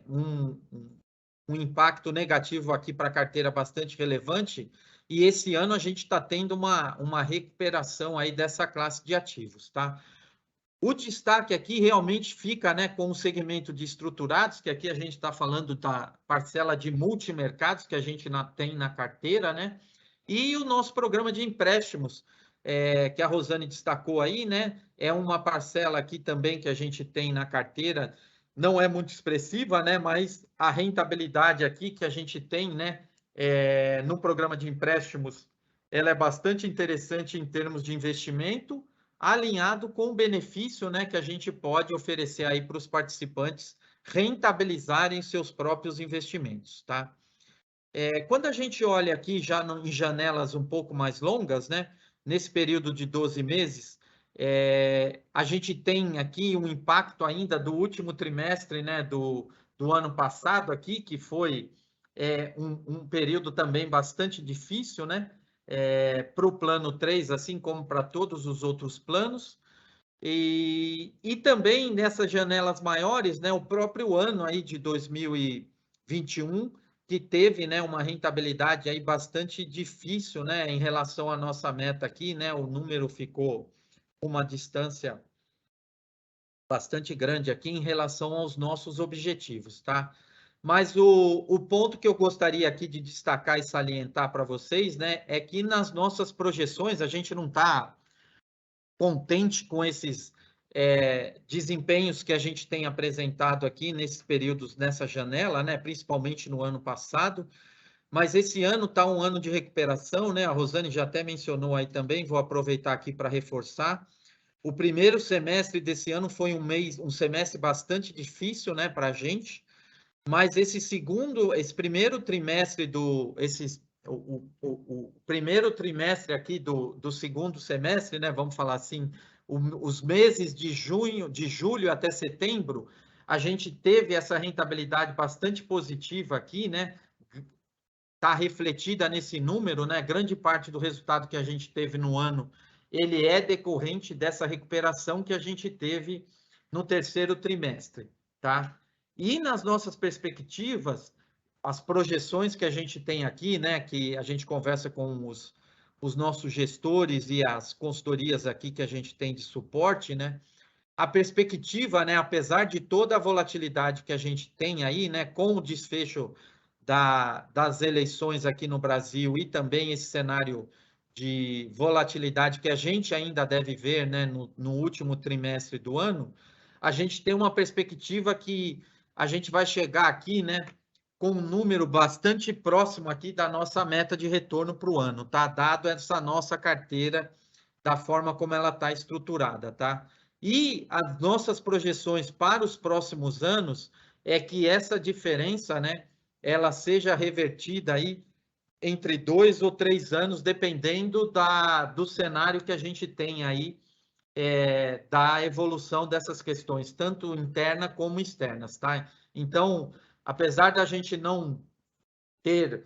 um impacto negativo aqui para a carteira bastante relevante, e esse ano a gente está tendo uma recuperação aí dessa classe de ativos, tá? O destaque aqui realmente fica, né, com o segmento de estruturados, que aqui a gente está falando da parcela de multimercados que a gente tem na carteira, né? E o nosso programa de empréstimos, que a Rosane destacou aí, né? É uma parcela aqui também que a gente tem na carteira, não é muito expressiva, né? Mas a rentabilidade aqui que a gente tem, né? No programa de empréstimos, ela é bastante interessante em termos de investimento, alinhado com o benefício, né, que a gente pode oferecer aí para os participantes rentabilizarem seus próprios investimentos, tá? Quando a gente olha aqui já em janelas um pouco mais longas, né, nesse período de 12 meses, a gente tem aqui um impacto ainda do último trimestre, né, do ano passado aqui, que foi um período também bastante difícil, né, para o plano 3, assim como para todos os outros planos. E também nessas janelas maiores, né, o próprio ano aí de 2021, que teve, né, uma rentabilidade aí bastante difícil, né, em relação à nossa meta aqui, né, o número ficou uma distância bastante grande aqui em relação aos nossos objetivos, tá? Mas o ponto que eu gostaria aqui de destacar e salientar para vocês, né, é que nas nossas projeções a gente não está contente com esses desempenhos que a gente tem apresentado aqui nesses períodos, nessa janela, né, principalmente no ano passado, mas esse ano está um ano de recuperação, né? A Rosane já até mencionou aí também, vou aproveitar aqui para reforçar. O primeiro semestre desse ano foi um semestre bastante difícil, né, para a gente, mas esse primeiro trimestre o primeiro trimestre aqui do segundo semestre, né, vamos falar assim, os meses de julho até setembro, a gente teve essa rentabilidade bastante positiva aqui, né? Está refletida nesse número, né? Grande parte do resultado que a gente teve no ano, ele é decorrente dessa recuperação que a gente teve no terceiro trimestre, tá? E nas nossas perspectivas, as projeções que a gente tem aqui, né? Que a gente conversa com os nossos gestores e as consultorias aqui que a gente tem de suporte, né? A perspectiva, né, apesar de toda a volatilidade que a gente tem aí, né, com o desfecho das eleições aqui no Brasil e também esse cenário de volatilidade que a gente ainda deve ver, né, no último trimestre do ano, a gente tem uma perspectiva que a gente vai chegar aqui, né, com um número bastante próximo aqui da nossa meta de retorno para o ano, tá? Dado essa nossa carteira da forma como ela está estruturada, tá? E as nossas projeções para os próximos anos é que essa diferença, né, ela seja revertida aí entre 2 ou 3 anos, dependendo do cenário que a gente tem aí, da evolução dessas questões, tanto interna como externas, tá? Então, apesar da gente não ter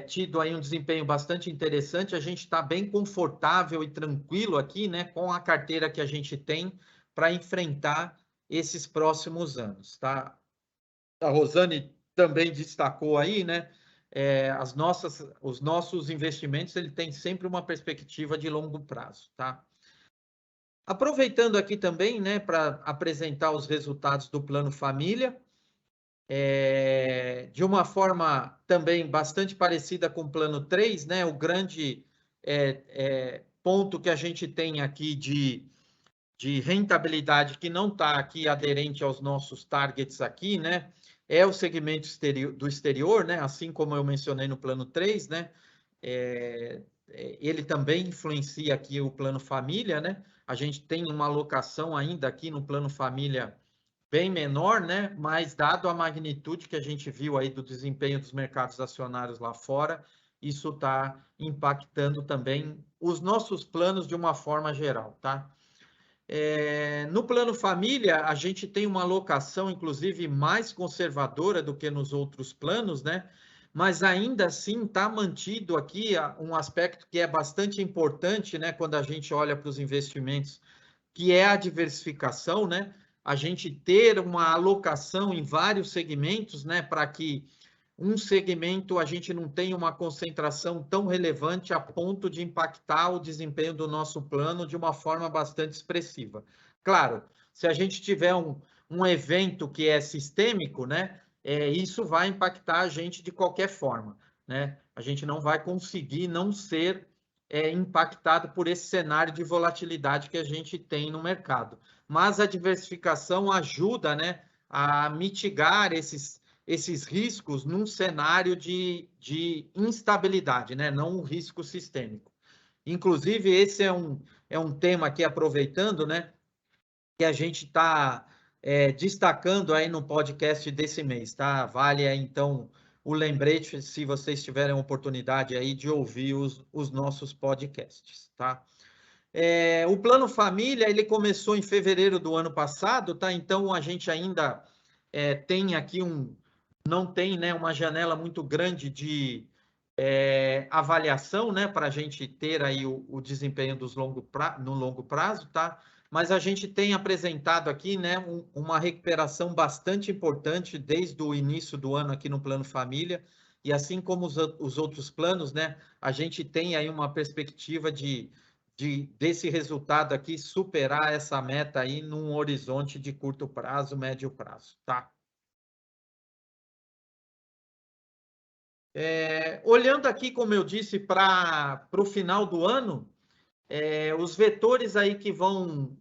tido aí um desempenho bastante interessante, a gente está bem confortável e tranquilo aqui, né, com a carteira que a gente tem para enfrentar esses próximos anos, tá? A Rosane também destacou aí, né, os nossos investimentos, ele tem sempre uma perspectiva de longo prazo, tá? Aproveitando aqui também, né, para apresentar os resultados do Plano Família, de uma forma também bastante parecida com o Plano 3, né, o grande ponto que a gente tem aqui de rentabilidade que não está aqui aderente aos nossos targets aqui, né, é o segmento do exterior, né, assim como eu mencionei no Plano 3, né, ele também influencia aqui o Plano Família, né, a gente tem uma alocação ainda aqui no Plano Família bem menor, né, mas dado a magnitude que a gente viu aí do desempenho dos mercados acionários lá fora, isso está impactando também os nossos planos de uma forma geral, tá? No Plano Família, a gente tem uma alocação, inclusive, mais conservadora do que nos outros planos, né? Mas ainda assim está mantido aqui um aspecto que é bastante importante, né? Quando a gente olha para os investimentos, que é a diversificação, né? A gente ter uma alocação em vários segmentos, né? Para que um segmento a gente não tenha uma concentração tão relevante a ponto de impactar o desempenho do nosso plano de uma forma bastante expressiva. Claro, se a gente tiver um evento que é sistêmico, né, isso vai impactar a gente de qualquer forma, né? A gente não vai conseguir não ser impactado por esse cenário de volatilidade que a gente tem no mercado. Mas a diversificação ajuda, né, a mitigar esses riscos num cenário de instabilidade, né? Não um risco sistêmico. Inclusive, esse é um tema aqui, aproveitando, né? Que a gente está destacando aí no podcast desse mês, tá? Vale aí, então, o lembrete, se vocês tiverem oportunidade aí de ouvir os nossos podcasts, tá? O Plano Família, ele começou em fevereiro do ano passado, tá? Então, a gente ainda tem aqui não tem, né, uma janela muito grande de avaliação, né, para a gente ter aí o desempenho no longo prazo, tá? Mas a gente tem apresentado aqui, né, uma recuperação bastante importante desde o início do ano aqui no Plano Família, e assim como os outros planos, né, a gente tem aí uma perspectiva desse resultado aqui superar essa meta aí num horizonte de curto prazo, médio prazo, tá? Olhando aqui, como eu disse, para o final do ano, os vetores aí que vão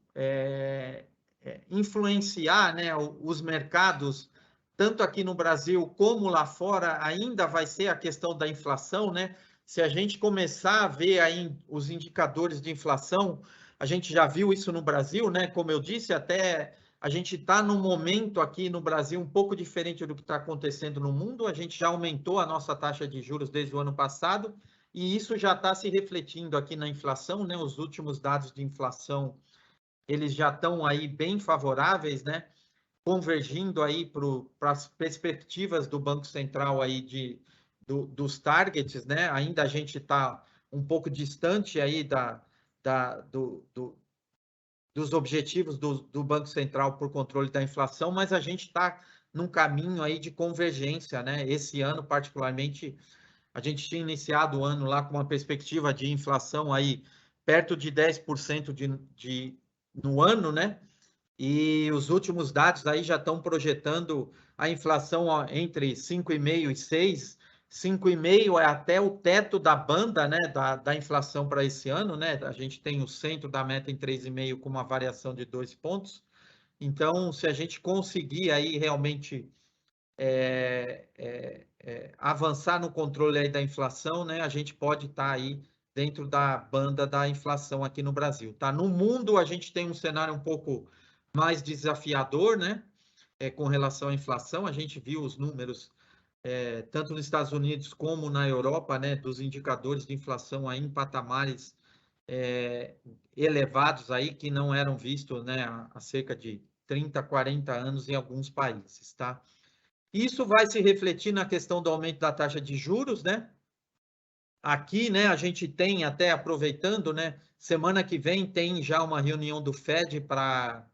influenciar, né, os mercados, tanto aqui no Brasil como lá fora, ainda vai ser a questão da inflação, né? Se a gente começar a ver aí os indicadores de inflação, a gente já viu isso no Brasil, né? Como eu disse, até a gente está num momento aqui no Brasil um pouco diferente do que está acontecendo no mundo. A gente já aumentou a nossa taxa de juros desde o ano passado e isso já está se refletindo aqui na inflação, né? Os últimos dados de inflação eles já estão aí bem favoráveis, né? Convergindo aí para as perspectivas do Banco Central aí dos targets, né? Ainda a gente está um pouco distante aí dos objetivos do Banco Central por controle da inflação, mas a gente está num caminho aí de convergência, né? Esse ano, particularmente, a gente tinha iniciado o ano lá com uma perspectiva de inflação aí perto de 10% no ano, né? E os últimos dados aí já estão projetando a inflação entre 5,5% e 6%. 5,5% é até o teto da banda, né, da inflação para esse ano, né? A gente tem o centro da meta em 3,5% com uma variação de 2 pontos. Então, se a gente conseguir aí realmente avançar no controle aí da inflação, né, a gente pode estar aí dentro da banda da inflação aqui no Brasil, tá? No mundo, a gente tem um cenário um pouco mais desafiador, né? Com relação à inflação, a gente viu os números, tanto nos Estados Unidos como na Europa, né? Dos indicadores de inflação aí em patamares elevados aí, que não eram vistos, né? Há cerca de 30, 40 anos em alguns países, tá? Isso vai se refletir na questão do aumento da taxa de juros, né? Aqui, né, a gente tem, até aproveitando, né? Semana que vem tem já uma reunião do Fed para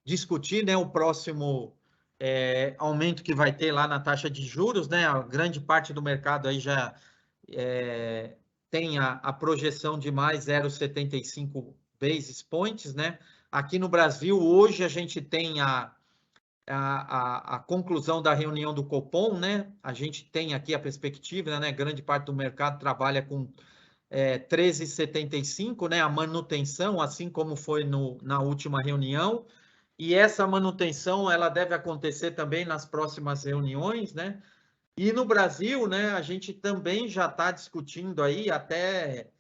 discutir, né, o próximo aumento que vai ter lá na taxa de juros, né? A grande parte do mercado aí já tem a projeção de mais 0,75 basis points, né? Aqui no Brasil, hoje, a gente tem a conclusão da reunião do Copom, né? A gente tem aqui a perspectiva, né? Grande parte do mercado trabalha com 13,75, né? A manutenção, assim como foi na última reunião. E essa manutenção ela deve acontecer também nas próximas reuniões, né? E no Brasil, né, a gente também já está discutindo aí até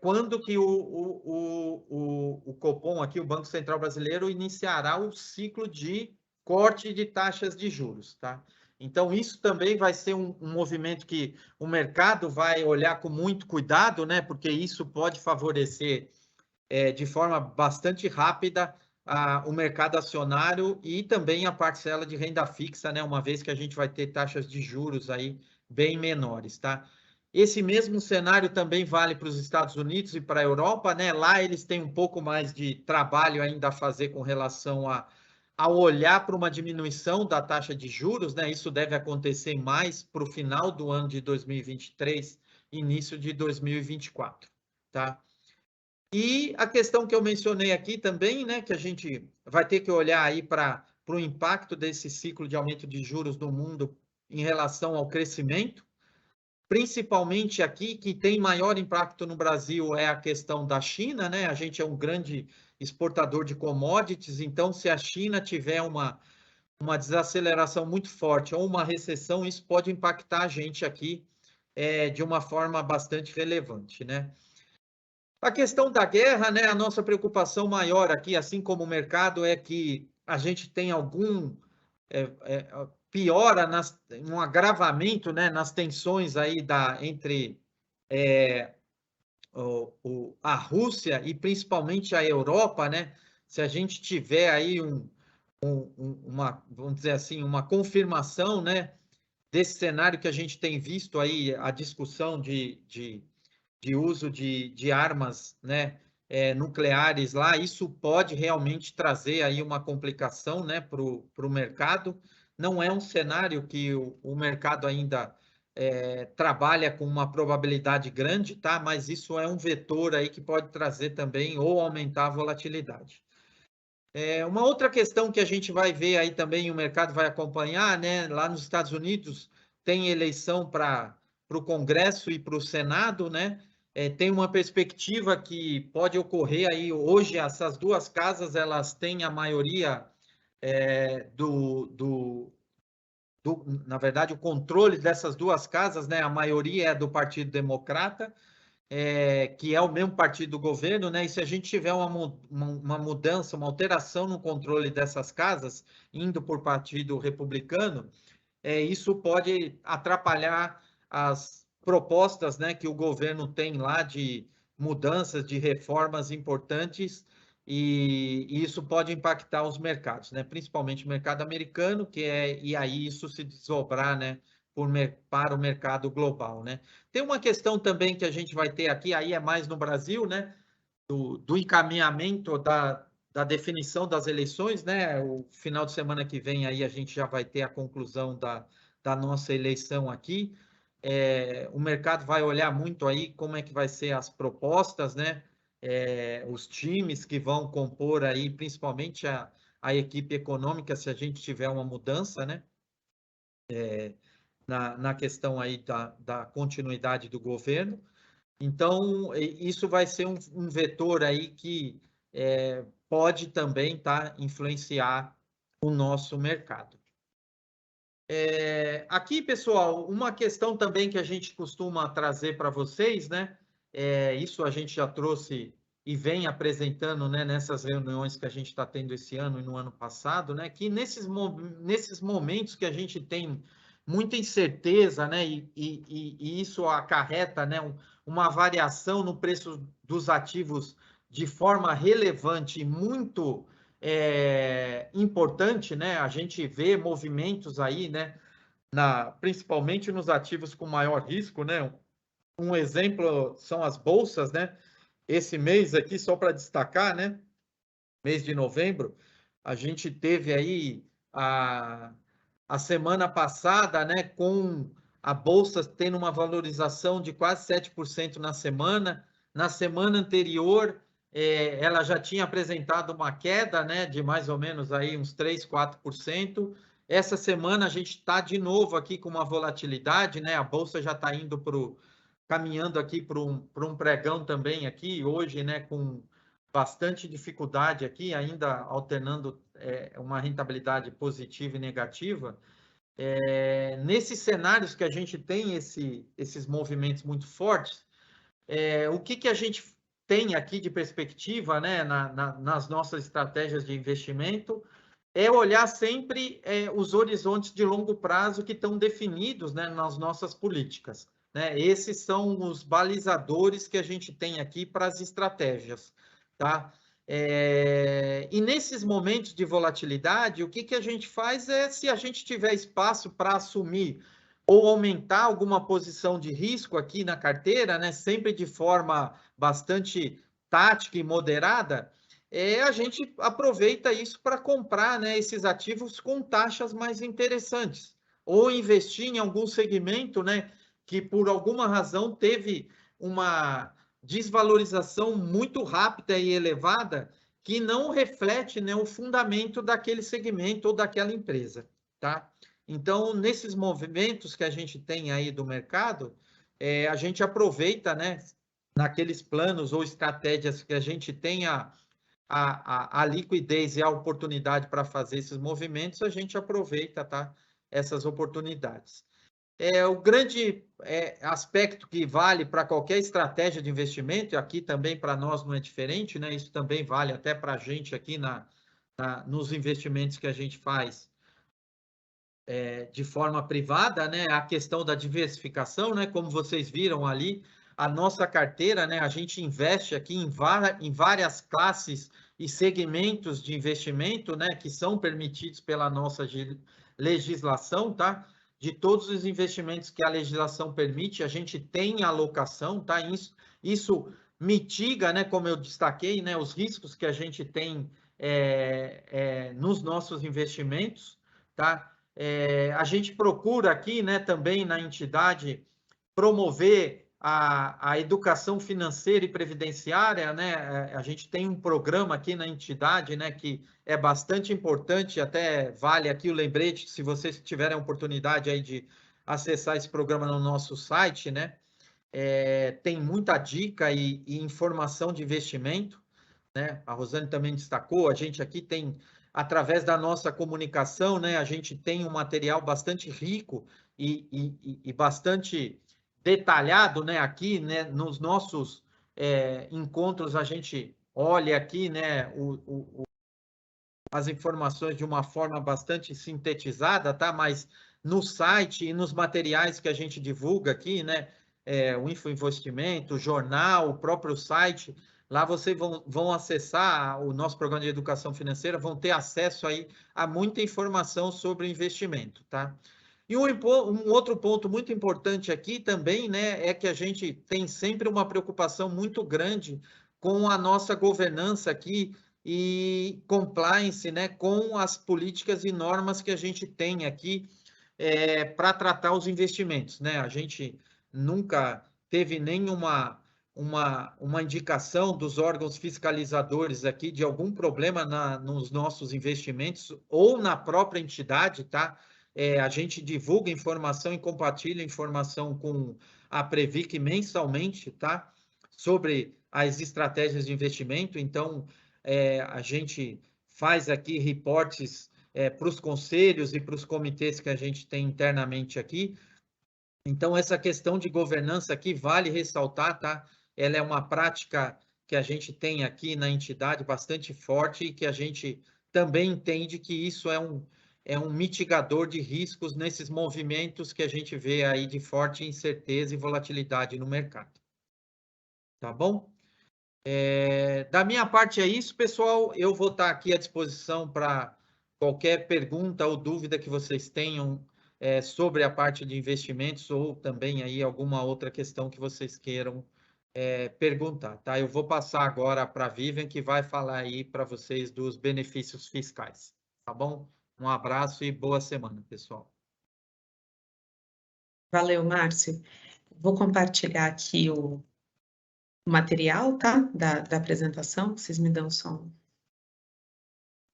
quando que o Copom, aqui, o Banco Central Brasileiro, iniciará o ciclo de corte de taxas de juros, tá? Então, isso também vai ser um movimento que o mercado vai olhar com muito cuidado, né? Porque isso pode favorecer de forma bastante rápida o mercado acionário e também a parcela de renda fixa, né? Uma vez que a gente vai ter taxas de juros aí bem menores, tá? Esse mesmo cenário também vale para os Estados Unidos e para a Europa, né? Lá eles têm um pouco mais de trabalho ainda a fazer com relação ao olhar para uma diminuição da taxa de juros, né? Isso deve acontecer mais para o final do ano de 2023, início de 2024, tá? E a questão que eu mencionei aqui também, né, que a gente vai ter que olhar aí para o impacto desse ciclo de aumento de juros no mundo em relação ao crescimento, principalmente aqui, que tem maior impacto no Brasil é a questão da China, né? A gente é um grande exportador de commodities, então se a China tiver uma desaceleração muito forte ou uma recessão, isso pode impactar a gente aqui de uma forma bastante relevante, né? A questão da guerra, né? A nossa preocupação maior aqui, assim como o mercado, é que a gente tem algum piora, um agravamento, né, nas tensões aí entre a Rússia e principalmente a Europa, né? Se a gente tiver aí vamos dizer assim, uma confirmação, né, desse cenário que a gente tem visto aí, a discussão de uso de armas, né, nucleares lá, isso pode realmente trazer aí uma complicação, né, para o mercado. Não é um cenário que o mercado ainda trabalha com uma probabilidade grande, tá? Mas isso é um vetor aí que pode trazer também ou aumentar a volatilidade. Uma outra questão que a gente vai ver aí também, o mercado vai acompanhar, né? Lá nos Estados Unidos tem eleição para o Congresso e para o Senado, né? Tem uma perspectiva que pode ocorrer aí hoje, essas duas casas, elas têm a maioria na verdade, o controle dessas duas casas, né? A maioria é do Partido Democrata, que é o mesmo partido do governo, né? E se a gente tiver uma mudança, uma alteração no controle dessas casas, indo por Partido Republicano, isso pode atrapalhar as propostas, né, que o governo tem lá de mudanças, de reformas importantes e isso pode impactar os mercados, né? Principalmente o mercado americano, e aí isso se desdobrar, né? Para o mercado global, né? Tem uma questão também que a gente vai ter aqui, aí é mais no Brasil, né? Do encaminhamento da definição das eleições, né? O final de semana que vem aí a gente já vai ter a conclusão da nossa eleição aqui. O mercado vai olhar muito aí como é que vai ser as propostas, né? Os times que vão compor aí, principalmente a equipe econômica, se a gente tiver uma mudança, né? Na questão aí da continuidade do governo. Então, isso vai ser um vetor aí que pode também influenciar o nosso mercado. Aqui, pessoal, uma questão também que a gente costuma trazer para vocês, né? Isso a gente já trouxe e vem apresentando, né, nessas reuniões que a gente está tendo esse ano e no ano passado, né? Que nesses momentos que a gente tem muita incerteza, né? E isso acarreta, né, uma variação no preço dos ativos de forma relevante e muito importante, né? A gente vê movimentos aí, né? Principalmente nos ativos com maior risco, né? Um exemplo são as bolsas, né? Esse mês aqui, só para destacar, né? Mês de novembro, a gente teve aí a semana passada, né? Com a bolsa tendo uma valorização de quase 7% na semana. Na semana anterior, ela já tinha apresentado uma queda, né? De mais ou menos aí uns 3, 4%. Essa semana a gente está de novo aqui com uma volatilidade, né? A bolsa já está indo caminhando aqui para um pregão também aqui hoje, né? Com bastante dificuldade aqui, ainda alternando uma rentabilidade positiva e negativa. Nesses cenários que a gente tem esses movimentos muito fortes, o que a gente tem aqui de perspectiva, né, nas nossas estratégias de investimento, é olhar sempre os horizontes de longo prazo que estão definidos, né, nas nossas políticas, né? Esses são os balizadores que a gente tem aqui para as estratégias, tá? E nesses momentos de volatilidade, o que a gente faz se a gente tiver espaço para assumir ou aumentar alguma posição de risco aqui na carteira, né, sempre de forma bastante tática e moderada, a gente aproveita isso para comprar, né, esses ativos com taxas mais interessantes, ou investir em algum segmento, né, que por alguma razão teve uma desvalorização muito rápida e elevada, que não reflete, né, o fundamento daquele segmento ou daquela empresa, tá? Então, nesses movimentos que a gente tem aí do mercado, a gente aproveita, né, naqueles planos ou estratégias que a gente tem a liquidez e a oportunidade para fazer esses movimentos, a gente aproveita, tá, essas oportunidades. O grande aspecto que vale para qualquer estratégia de investimento, e aqui também para nós não é diferente, né? Isso também vale até para a gente aqui nos investimentos que a gente faz de forma privada, né? A questão da diversificação, né? Como vocês viram ali, a nossa carteira, né? A gente investe aqui em várias classes e segmentos de investimento, né? Que são permitidos pela nossa legislação, tá? De todos os investimentos que a legislação permite, a gente tem alocação, tá? Isso mitiga, né? Como eu destaquei, né? Os riscos que a gente tem nos nossos investimentos, tá? A gente procura aqui, né, também na entidade, promover a educação financeira e previdenciária, né? A gente tem um programa aqui na entidade, né, que é bastante importante, até vale aqui o lembrete, se vocês tiverem a oportunidade aí de acessar esse programa no nosso site, né? Tem muita dica e informação de investimento, né? A Rosane também destacou, a gente aqui tem, através da nossa comunicação, né, a gente tem um material bastante rico e bastante detalhado, né, aqui, né, nos nossos encontros, a gente olha aqui, né, as informações de uma forma bastante sintetizada, tá? Mas no site e nos materiais que a gente divulga aqui, né, o Infoinvestimento, o jornal, o próprio site, Lá vocês vão acessar o nosso programa de educação financeira, vão ter acesso aí a muita informação sobre investimento, tá? E um outro ponto muito importante aqui também, né, é que a gente tem sempre uma preocupação muito grande com a nossa governança aqui e compliance, né, com as políticas e normas que a gente tem aqui para tratar os investimentos, né? A gente nunca teve nenhuma uma indicação dos órgãos fiscalizadores aqui de algum problema nos nossos investimentos ou na própria entidade, tá? A gente divulga informação e compartilha informação com a Previc mensalmente, tá? Sobre as estratégias de investimento. Então, a gente faz aqui reportes para os conselhos e para os comitês que a gente tem internamente aqui. Então, essa questão de governança aqui vale ressaltar, tá? Ela é uma prática que a gente tem aqui na entidade bastante forte e que a gente também entende que isso é um mitigador de riscos nesses movimentos que a gente vê aí de forte incerteza e volatilidade no mercado. Tá bom? Da minha parte é isso, pessoal. Eu vou estar aqui à disposição para qualquer pergunta ou dúvida que vocês tenham sobre a parte de investimentos ou também aí alguma outra questão que vocês queiram perguntar, tá? Eu vou passar agora para a Vivian, que vai falar aí para vocês dos benefícios fiscais, tá bom? Um abraço e boa semana, pessoal. Valeu, Márcio. Vou compartilhar aqui o material, tá? Da apresentação. Vocês me dão só um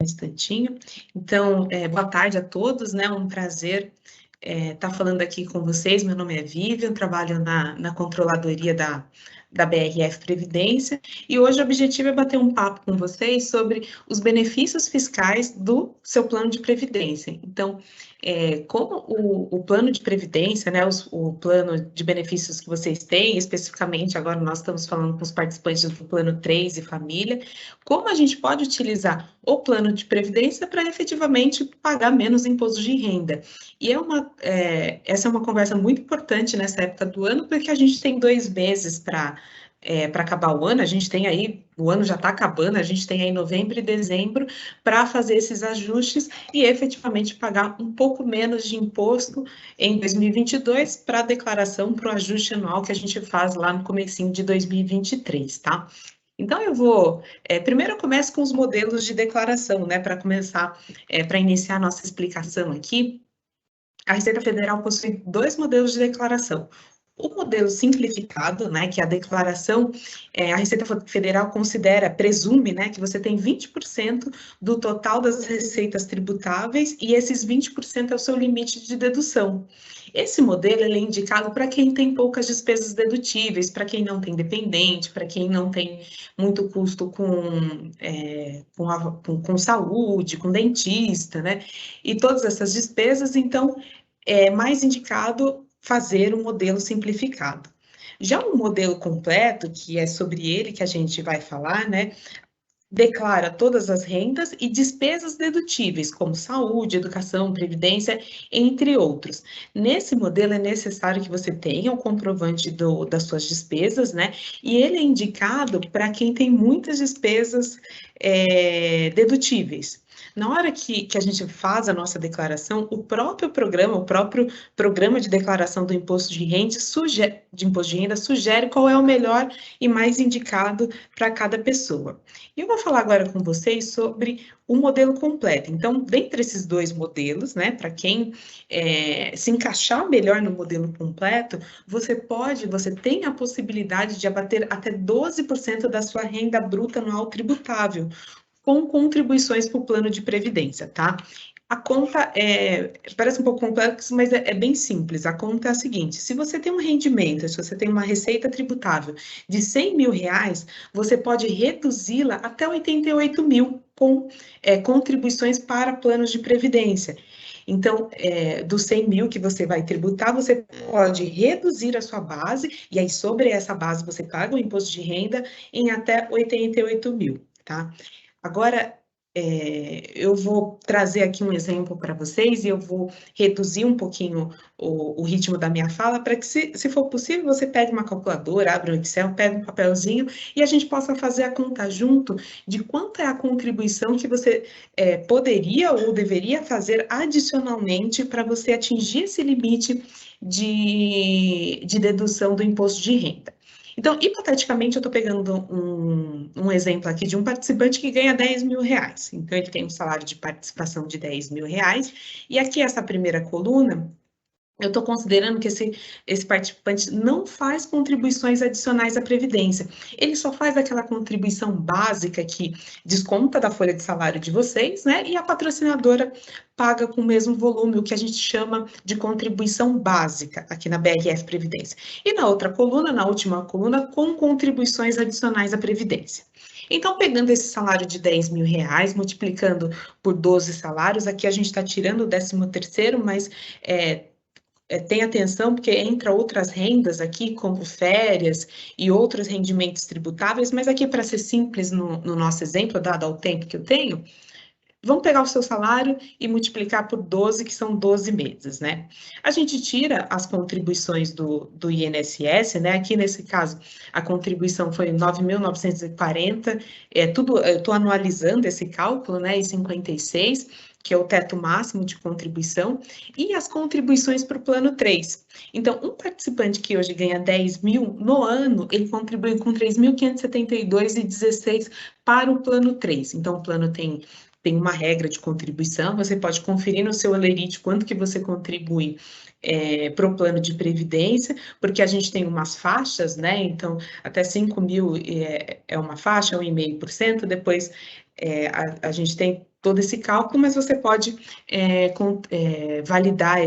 instantinho. Então, boa tarde a todos, né? Um prazer estar falando aqui com vocês. Meu nome é Vivian, trabalho na controladoria da BRF Previdência, e hoje o objetivo é bater um papo com vocês sobre os benefícios fiscais do seu plano de previdência. Então, como o plano de previdência, né, o plano de benefícios que vocês têm, especificamente agora nós estamos falando com os participantes do plano 3 e família, como a gente pode utilizar o plano de previdência para efetivamente pagar menos imposto de renda. E essa é uma conversa muito importante nessa época do ano, porque a gente tem 2 meses para acabar o ano, a gente tem aí, o ano já está acabando, a gente tem aí novembro e dezembro para fazer esses ajustes e efetivamente pagar um pouco menos de imposto em 2022 para a declaração, para o ajuste anual que a gente faz lá no comecinho de 2023, tá? Então, primeiro eu começo com os modelos de declaração, né, para começar, para iniciar a nossa explicação aqui. A Receita Federal possui 2 modelos de declaração. O modelo simplificado, né, que a declaração, a Receita Federal presume, né, que você tem 20% do total das receitas tributáveis e esses 20% é o seu limite de dedução. Esse modelo ele é indicado para quem tem poucas despesas dedutíveis, para quem não tem dependente, para quem não tem muito custo com saúde, com dentista, né, e todas essas despesas, então, é mais indicado fazer um modelo simplificado. Já um modelo completo, que é sobre ele que a gente vai falar, né, declara todas as rendas e despesas dedutíveis, como saúde, educação, previdência, entre outros. Nesse modelo é necessário que você tenha o comprovante das suas despesas, né, e ele é indicado para quem tem muitas despesas dedutíveis. Na hora que a gente faz a nossa declaração, o próprio programa de declaração do imposto de renda sugere qual é o melhor e mais indicado para cada pessoa. E eu vou falar agora com vocês sobre o modelo completo. Então, dentre esses 2 modelos, né, para quem se encaixar melhor no modelo completo, você tem a possibilidade de abater até 12% da sua renda bruta anual tributável, com contribuições para o plano de previdência, tá? A conta parece um pouco complexa, mas é bem simples. A conta é a seguinte: se você tem um rendimento, se você tem uma receita tributável de R$100 mil, você pode reduzi-la até 88 mil com contribuições para planos de previdência. Então, dos 100 mil que você vai tributar, você pode reduzir a sua base, e aí sobre essa base você paga o imposto de renda em até 88 mil, tá? Agora, eu vou trazer aqui um exemplo para vocês e eu vou reduzir um pouquinho o ritmo da minha fala para que, se for possível, você pegue uma calculadora, abre um Excel, pega um papelzinho e a gente possa fazer a conta junto de quanto é a contribuição que você poderia ou deveria fazer adicionalmente para você atingir esse limite de dedução do imposto de renda. Então, hipoteticamente, eu estou pegando um exemplo aqui de um participante que ganha 10 mil reais. Então, ele tem um salário de participação de 10 mil reais. E aqui, essa primeira coluna, eu estou considerando que esse participante não faz contribuições adicionais à Previdência. Ele só faz aquela contribuição básica que desconta da folha de salário de vocês, né? E a patrocinadora paga com o mesmo volume, o que a gente chama de contribuição básica aqui na BRF Previdência. E na outra coluna, na última coluna, com contribuições adicionais à Previdência. Então, pegando esse salário de 10 mil reais, multiplicando por 12 salários, aqui a gente está tirando o 13º, mas tenha atenção, porque entra outras rendas aqui, como férias e outros rendimentos tributáveis, mas aqui, para ser simples no nosso exemplo, dado ao tempo que eu tenho, vamos pegar o seu salário e multiplicar por 12, que são 12 meses, né? A gente tira as contribuições do INSS, né? Aqui, nesse caso, a contribuição foi 9.940, eu estou anualizando esse cálculo, né? E 56, que é o teto máximo de contribuição, e as contribuições para o plano 3. Então, um participante que hoje ganha 10 mil, no ano, ele contribui com 3.572,16 para o plano 3. Então, o plano tem uma regra de contribuição, você pode conferir no seu Olerite quanto que você contribui para o plano de previdência, porque a gente tem umas faixas, né? Então, até 5 mil é uma faixa, 1,5%, depois a gente tem todo esse cálculo, mas você pode validar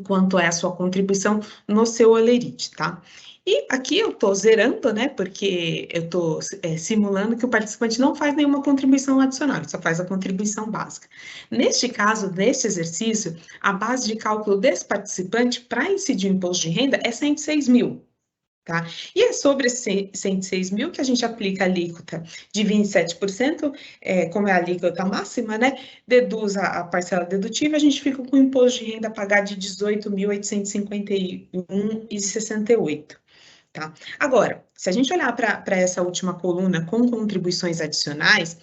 quanto é a sua contribuição no seu Olerite, tá? E aqui eu estou zerando, né, porque eu estou simulando que o participante não faz nenhuma contribuição adicional, só faz a contribuição básica. Neste caso, neste exercício, a base de cálculo desse participante para incidir o imposto de renda é 106 mil. Tá? E é sobre esse 106 mil que a gente aplica a alíquota de 27%, como é a alíquota máxima, né? Deduz a parcela dedutível, a gente fica com o imposto de renda a pagar de 18.851,68. Tá? Agora, se a gente olhar para essa última coluna com contribuições adicionais,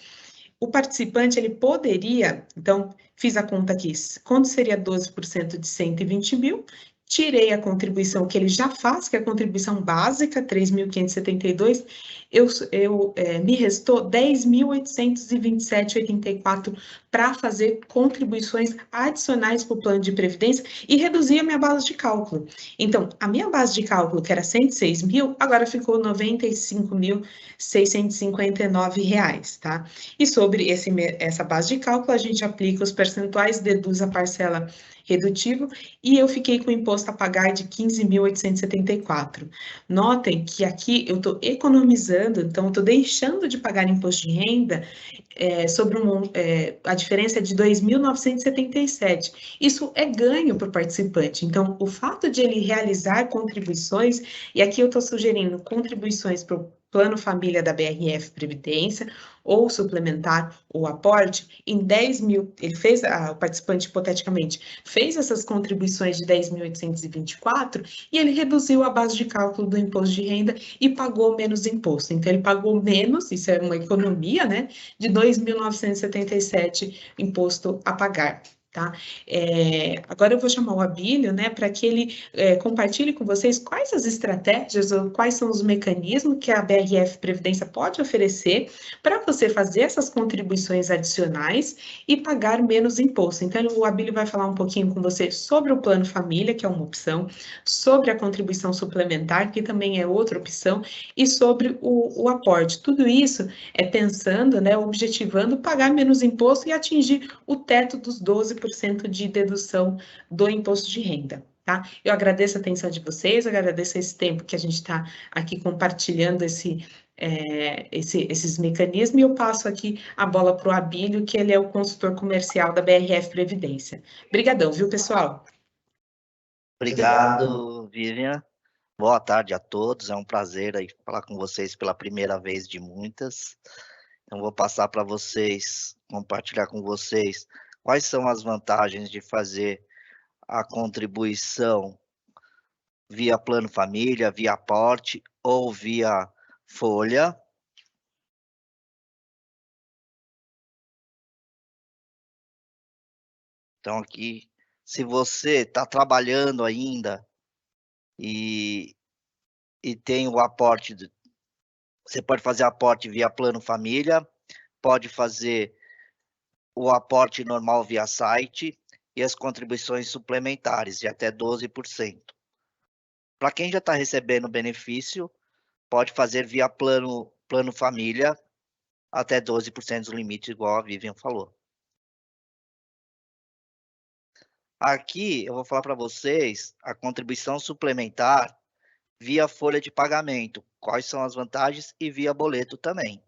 o participante, ele poderia, então, fiz a conta aqui, quanto seria 12% de 120 mil? Tirei a contribuição que ele já faz, que é a contribuição básica, 3.572, me restou 10.827,84 para fazer contribuições adicionais para o plano de previdência e reduzir a minha base de cálculo. Então, a minha base de cálculo, que era 106 mil, agora ficou R$ 95.659, tá? E sobre essa base de cálculo, a gente aplica os percentuais, deduz a parcela redutivo, e eu fiquei com o imposto a pagar de 15.874. Notem que aqui eu estou economizando, então eu estou deixando de pagar imposto de renda sobre a diferença é de 2.977. Isso é ganho para o participante. Então, o fato de ele realizar contribuições, e aqui eu estou sugerindo contribuições para o Plano Família da BRF Previdência, ou suplementar o aporte, em 10 mil, ele fez, o participante hipoteticamente, fez essas contribuições de 10.824 e ele reduziu a base de cálculo do imposto de renda e pagou menos imposto. Então, ele pagou menos, isso é uma economia, né, de 2.977 imposto a pagar. Tá? Agora eu vou chamar o Abílio, né, para que ele compartilhe com vocês quais as estratégias ou quais são os mecanismos que a BRF Previdência pode oferecer para você fazer essas contribuições adicionais e pagar menos imposto. Então, o Abílio vai falar um pouquinho com você sobre o Plano Família, que é uma opção, sobre a contribuição suplementar, que também é outra opção, e sobre o aporte. Tudo isso é pensando, né, objetivando pagar menos imposto e atingir o teto dos 12% de dedução do imposto de renda, tá? Eu agradeço a atenção de vocês, agradeço esse tempo que a gente está aqui compartilhando esses mecanismos, e eu passo aqui a bola para o Abílio, que ele é o consultor comercial da BRF Previdência. Obrigadão, viu, pessoal? Obrigado, Vivian. Boa tarde a todos, é um prazer aí falar com vocês pela primeira vez de muitas. Então, vou passar para vocês, compartilhar com vocês quais são as vantagens de fazer a contribuição via Plano Família, via aporte ou via folha. Então, aqui, se você está trabalhando ainda e tem o aporte, você pode fazer aporte via Plano Família, pode fazer o aporte normal via site e as contribuições suplementares de até 12%. Para quem já está recebendo benefício, pode fazer via Plano Família até 12% do limite, igual a Vivian falou. Aqui eu vou falar para vocês a contribuição suplementar via folha de pagamento, quais são as vantagens, e via boleto também.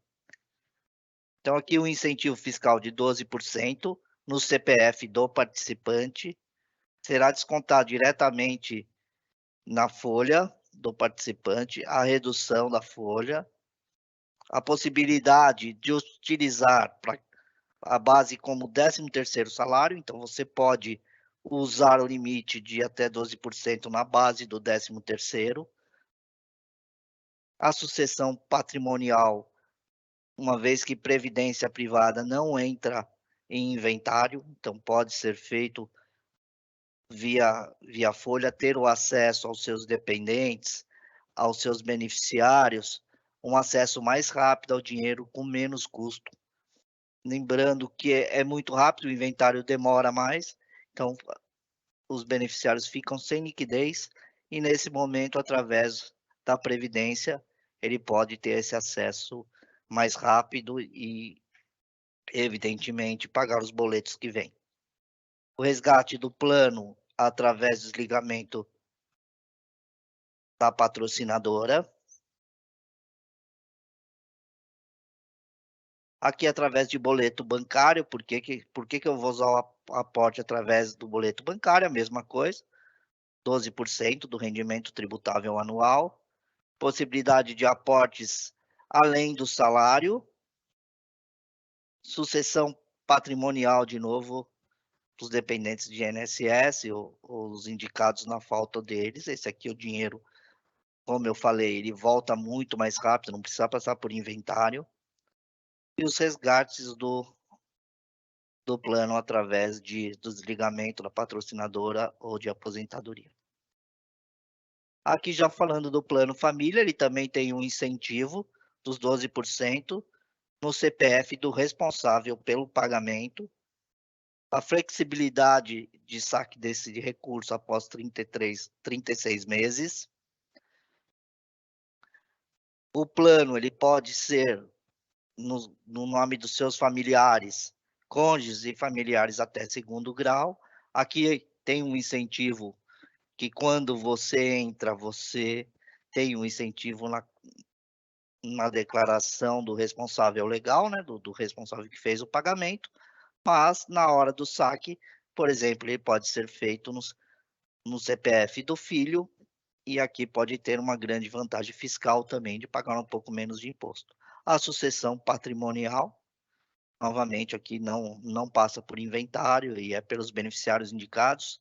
Então, aqui o incentivo fiscal de 12% no CPF do participante será descontado diretamente na folha do participante, a redução da folha, a possibilidade de utilizar a base como 13º salário, então você pode usar o limite de até 12% na base do 13º. A sucessão patrimonial, uma vez que previdência privada não entra em inventário, então pode ser feito via folha, ter o acesso aos seus dependentes, aos seus beneficiários, um acesso mais rápido ao dinheiro com menos custo. Lembrando que é muito rápido, o inventário demora mais, então os beneficiários ficam sem liquidez e nesse momento, através da Previdência, ele pode ter esse acesso mais rápido e, evidentemente, pagar os boletos que vêm. O resgate do plano através do desligamento da patrocinadora. Aqui através de boleto bancário, por que eu vou usar o aporte através do boleto bancário? A mesma coisa, 12% do rendimento tributável anual, possibilidade de aportes além do salário, sucessão patrimonial, de novo, dos dependentes de INSS ou os indicados na falta deles. Esse aqui, o dinheiro, como eu falei, ele volta muito mais rápido, não precisa passar por inventário. E os resgates do plano através do desligamento da patrocinadora ou de aposentadoria. Aqui já falando do plano família, ele também tem um incentivo dos 12% no CPF do responsável pelo pagamento, a flexibilidade de saque desse recurso após 36 meses. O plano ele pode ser no nome dos seus familiares, cônjuges e familiares até 2º grau. Aqui tem um incentivo que quando você entra, você tem um incentivo na declaração do responsável legal, né, do responsável que fez o pagamento, mas na hora do saque, por exemplo, ele pode ser feito no CPF do filho, e aqui pode ter uma grande vantagem fiscal também de pagar um pouco menos de imposto. A sucessão patrimonial, novamente, aqui não passa por inventário e é pelos beneficiários indicados.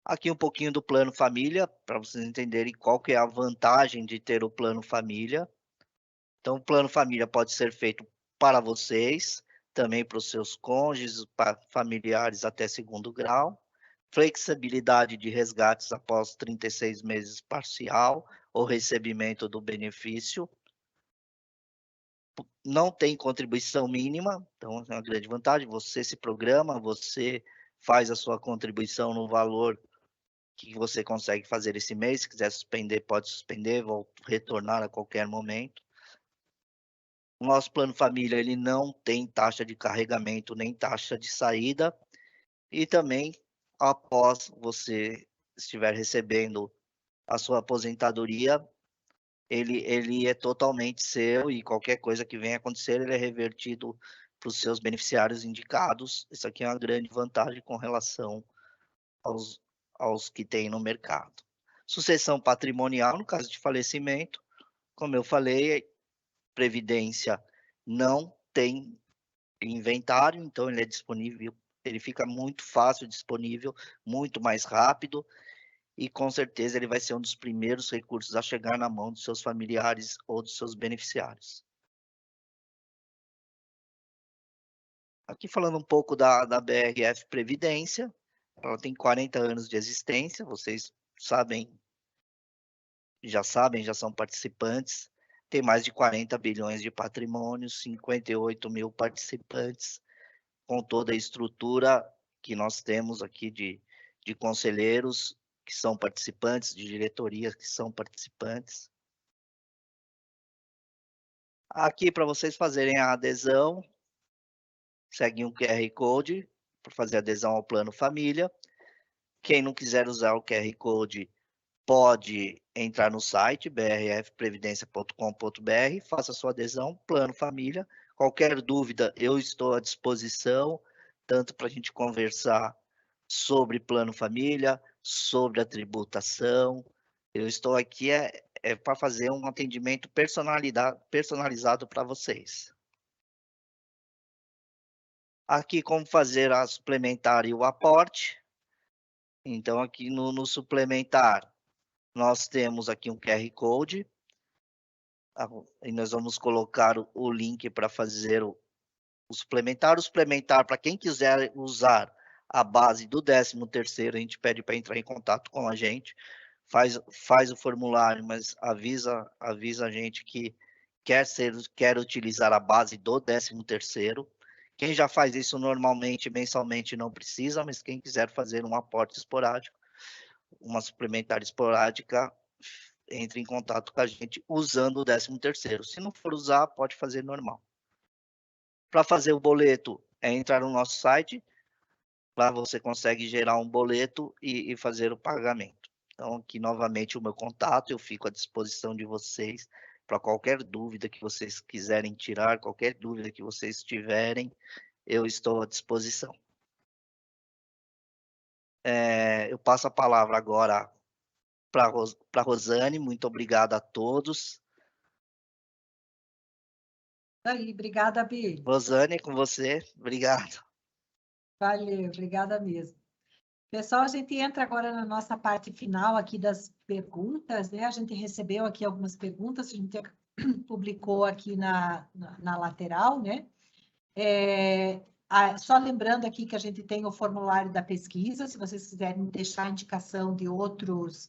Aqui um pouquinho do plano família, para vocês entenderem qual que é a vantagem de ter o plano família. Então, o plano família pode ser feito para vocês, também para os seus cônjuges, para familiares até 2º grau. Flexibilidade de resgates após 36 meses parcial ou recebimento do benefício. Não tem contribuição mínima, então é uma grande vantagem. Você se programa, você faz a sua contribuição no valor que você consegue fazer esse mês. Se quiser suspender, pode suspender, vou retornar a qualquer momento. O nosso plano família ele não tem taxa de carregamento nem taxa de saída, e também após você estiver recebendo a sua aposentadoria, ele é totalmente seu e qualquer coisa que venha acontecer, ele é revertido para os seus beneficiários indicados. Isso aqui é uma grande vantagem com relação aos que tem no mercado. Sucessão patrimonial, no caso de falecimento, Como eu falei, Previdência não tem inventário, então ele é disponível, ele fica muito fácil disponível, muito mais rápido, e com certeza ele vai ser um dos primeiros recursos a chegar na mão dos seus familiares ou dos seus beneficiários. Aqui falando um pouco da BRF Previdência, ela tem 40 anos de existência, vocês já são participantes, tem mais de 40 bilhões de patrimônio, 58 mil participantes, com toda a estrutura que nós temos aqui de conselheiros que são participantes, de diretorias que são participantes. Aqui, para vocês fazerem a adesão, segue um QR Code para fazer adesão ao Plano Família. Quem não quiser usar o QR Code, pode entrar no site brfprevidencia.com.br, faça sua adesão, Plano Família. Qualquer dúvida, eu estou à disposição, tanto para a gente conversar sobre Plano Família, sobre a tributação. Eu estou aqui para fazer um atendimento personalizado para vocês. Aqui, como fazer a suplementar e o aporte. Então, aqui no suplementar, nós temos aqui um QR Code. E nós vamos colocar o link para fazer o suplementar. O suplementar, para quem quiser usar a base do 13º, a gente pede para entrar em contato com a gente. Faz o formulário, mas avisa a gente que quer utilizar a base do 13º. Quem já faz isso normalmente, mensalmente, não precisa, mas quem quiser fazer um aporte esporádico, uma suplementar esporádica, entre em contato com a gente usando o 13º. Se não for usar, pode fazer normal. Para fazer o boleto, é entrar no nosso site, lá você consegue gerar um boleto e fazer o pagamento. Então, aqui novamente o meu contato, eu fico à disposição de vocês para qualquer dúvida que vocês quiserem tirar, qualquer dúvida que vocês tiverem, eu estou à disposição. Eu passo a palavra agora para a Rosane. Muito obrigado a todos. Aí, obrigada, Bi. Rosane, com você. Obrigado. Valeu, obrigada mesmo. Pessoal, a gente entra agora na nossa parte final aqui das perguntas, né? A gente recebeu aqui algumas perguntas, a gente publicou aqui na lateral, né? Só lembrando aqui que a gente tem o formulário da pesquisa, se vocês quiserem deixar indicação de outros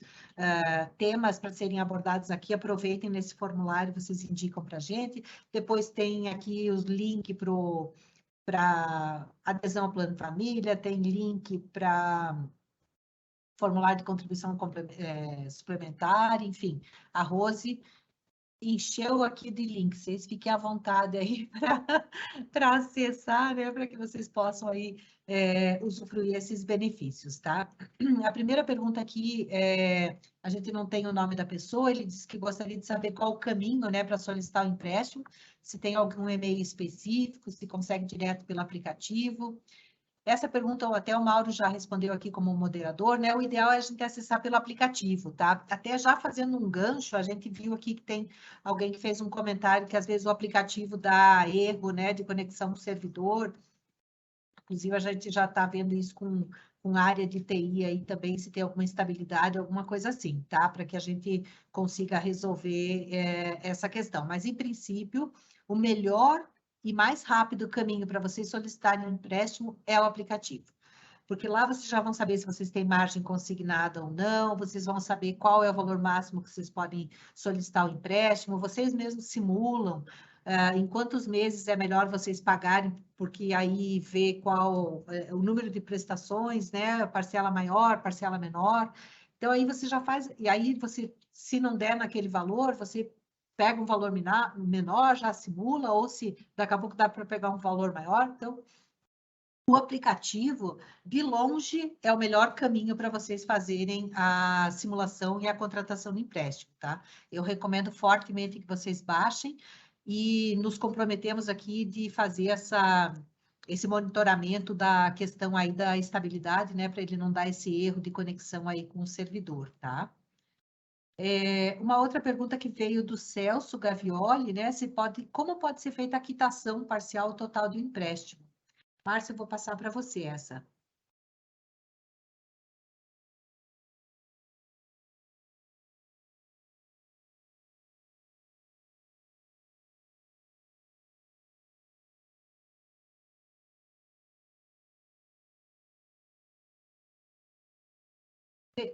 temas para serem abordados aqui, aproveitem nesse formulário, vocês indicam para a gente. Depois tem aqui os links para adesão ao Plano Família, tem link para formulário de contribuição suplementar, enfim, a Rose encheu aqui de links, vocês fiquem à vontade aí para acessar, né, para que vocês possam aí usufruir esses benefícios, tá? A primeira pergunta aqui, a gente não tem o nome da pessoa, ele disse que gostaria de saber qual o caminho, né, para solicitar o empréstimo, se tem algum e-mail específico, se consegue direto pelo aplicativo. Essa pergunta até o Mauro já respondeu aqui como moderador, né? O ideal é a gente acessar pelo aplicativo, tá? Até já fazendo um gancho, a gente viu aqui que tem alguém que fez um comentário que às vezes o aplicativo dá erro, né, de conexão com o servidor. Inclusive, a gente já está vendo isso com área de TI aí também, se tem alguma instabilidade, alguma coisa assim, tá? Para que a gente consiga resolver essa questão. Mas, em princípio, o melhor e mais rápido caminho para vocês solicitarem um empréstimo é o aplicativo. Porque lá vocês já vão saber se vocês têm margem consignada ou não, vocês vão saber qual é o valor máximo que vocês podem solicitar o empréstimo, vocês mesmos simulam em quantos meses é melhor vocês pagarem, porque aí vê qual o número de prestações, né? Parcela maior, parcela menor. Então, aí você já faz, e aí você, se não der naquele valor, você pega um valor menor, já simula, ou se daqui a pouco dá para pegar um valor maior. Então, o aplicativo, de longe, é o melhor caminho para vocês fazerem a simulação e a contratação do empréstimo, tá? Eu recomendo fortemente que vocês baixem e nos comprometemos aqui de fazer esse monitoramento da questão aí da estabilidade, né? Para ele não dar esse erro de conexão aí com o servidor, tá? Uma outra pergunta que veio do Celso Gavioli, né? Como pode ser feita a quitação parcial total do empréstimo? Márcia, eu vou passar para você essa.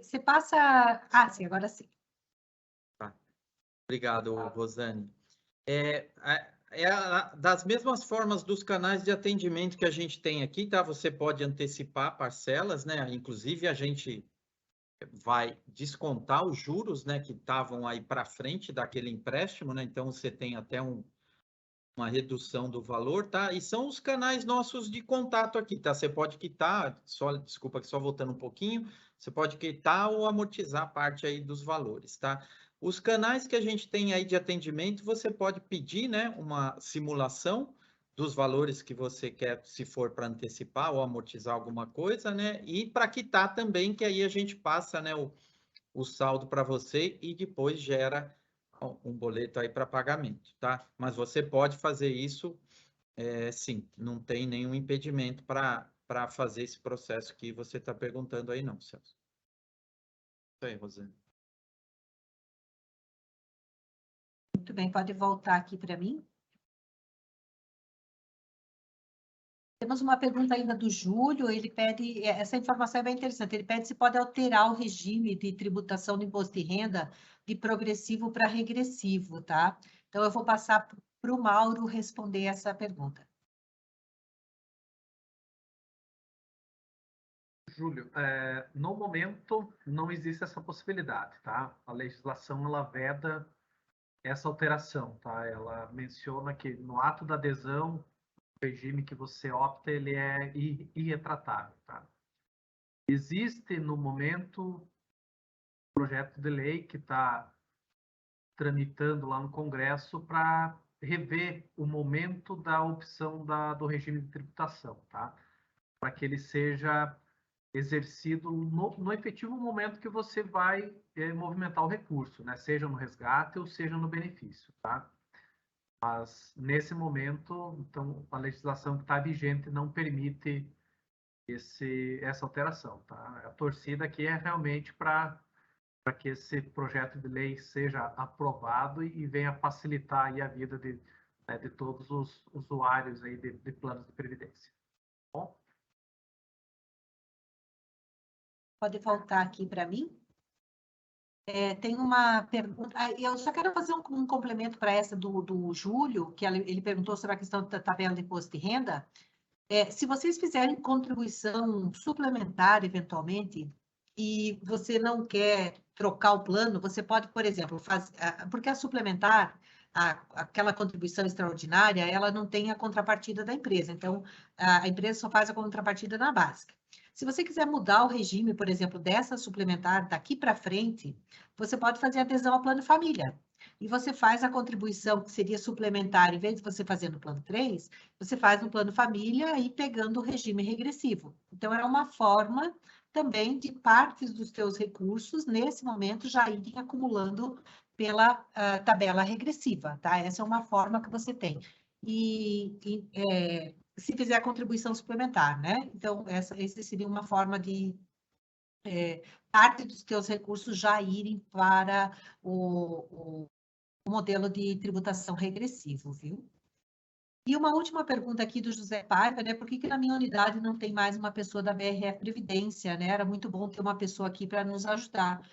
Você passa... Ah, sim, agora sim. Obrigado, Rosane. Das mesmas formas dos canais de atendimento que a gente tem aqui, tá? Você pode antecipar parcelas, né? Inclusive, a gente vai descontar os juros, né, que estavam aí para frente daquele empréstimo, né? Então, você tem até uma redução do valor, tá? E são os canais nossos de contato aqui, tá? Você pode quitar, desculpa que só voltando um pouquinho, você pode quitar ou amortizar parte aí dos valores, tá? Os canais que a gente tem aí de atendimento, você pode pedir, né, uma simulação dos valores que você quer, se for para antecipar ou amortizar alguma coisa, né? E para quitar também, que aí a gente passa, né, o saldo para você e depois gera um boleto aí para pagamento, tá? Mas você pode fazer isso, sim, não tem nenhum impedimento para fazer esse processo que você está perguntando aí, não, Celso. Isso aí, Rosane. Muito bem, pode voltar aqui para mim. Temos uma pergunta ainda do Júlio, ele pede, essa informação é bem interessante, ele pede se pode alterar o regime de tributação do imposto de renda de progressivo para regressivo, tá? Então, eu vou passar para o Mauro responder essa pergunta. Júlio, no momento não existe essa possibilidade, tá? A legislação, ela veda essa alteração, tá? Ela menciona que no ato da adesão, o regime que você opta, ele é irretratável, tá? Existe, no momento, um projeto de lei que está tramitando lá no Congresso para rever o momento da opção do regime de tributação, tá? Para que ele seja exercido no efetivo momento que você vai movimentar o recurso, né? Seja no resgate ou seja no benefício, tá? Mas nesse momento, então, a legislação que está vigente não permite essa alteração, tá? A torcida aqui é realmente para que esse projeto de lei seja aprovado e venha facilitar aí a vida de todos os usuários aí de planos de previdência. Bom? Pode voltar aqui para mim. Tem uma pergunta, eu só quero fazer um complemento para essa do Júlio, que ele perguntou sobre a questão da tabela de imposto de renda. Se vocês fizerem contribuição suplementar, eventualmente, e você não quer trocar o plano, você pode, por exemplo, porque a suplementar, aquela contribuição extraordinária, ela não tem a contrapartida da empresa, então a empresa só faz a contrapartida na básica. Se você quiser mudar o regime, por exemplo, dessa suplementar daqui para frente, você pode fazer adesão ao plano família. E você faz a contribuição que seria suplementar, em vez de você fazer no plano 3, você faz no plano família e pegando o regime regressivo. Então, é uma forma também de partes dos teus recursos, nesse momento, já irem acumulando pela tabela regressiva, tá? Essa é uma forma que você tem. Se fizer a contribuição suplementar, né? Então, essa seria uma forma de parte dos teus recursos já irem para o modelo de tributação regressivo, viu? E uma última pergunta aqui do José Paiva, né? Por que na minha unidade não tem mais uma pessoa da BRF Previdência, né? Era muito bom ter uma pessoa aqui para nos ajudar.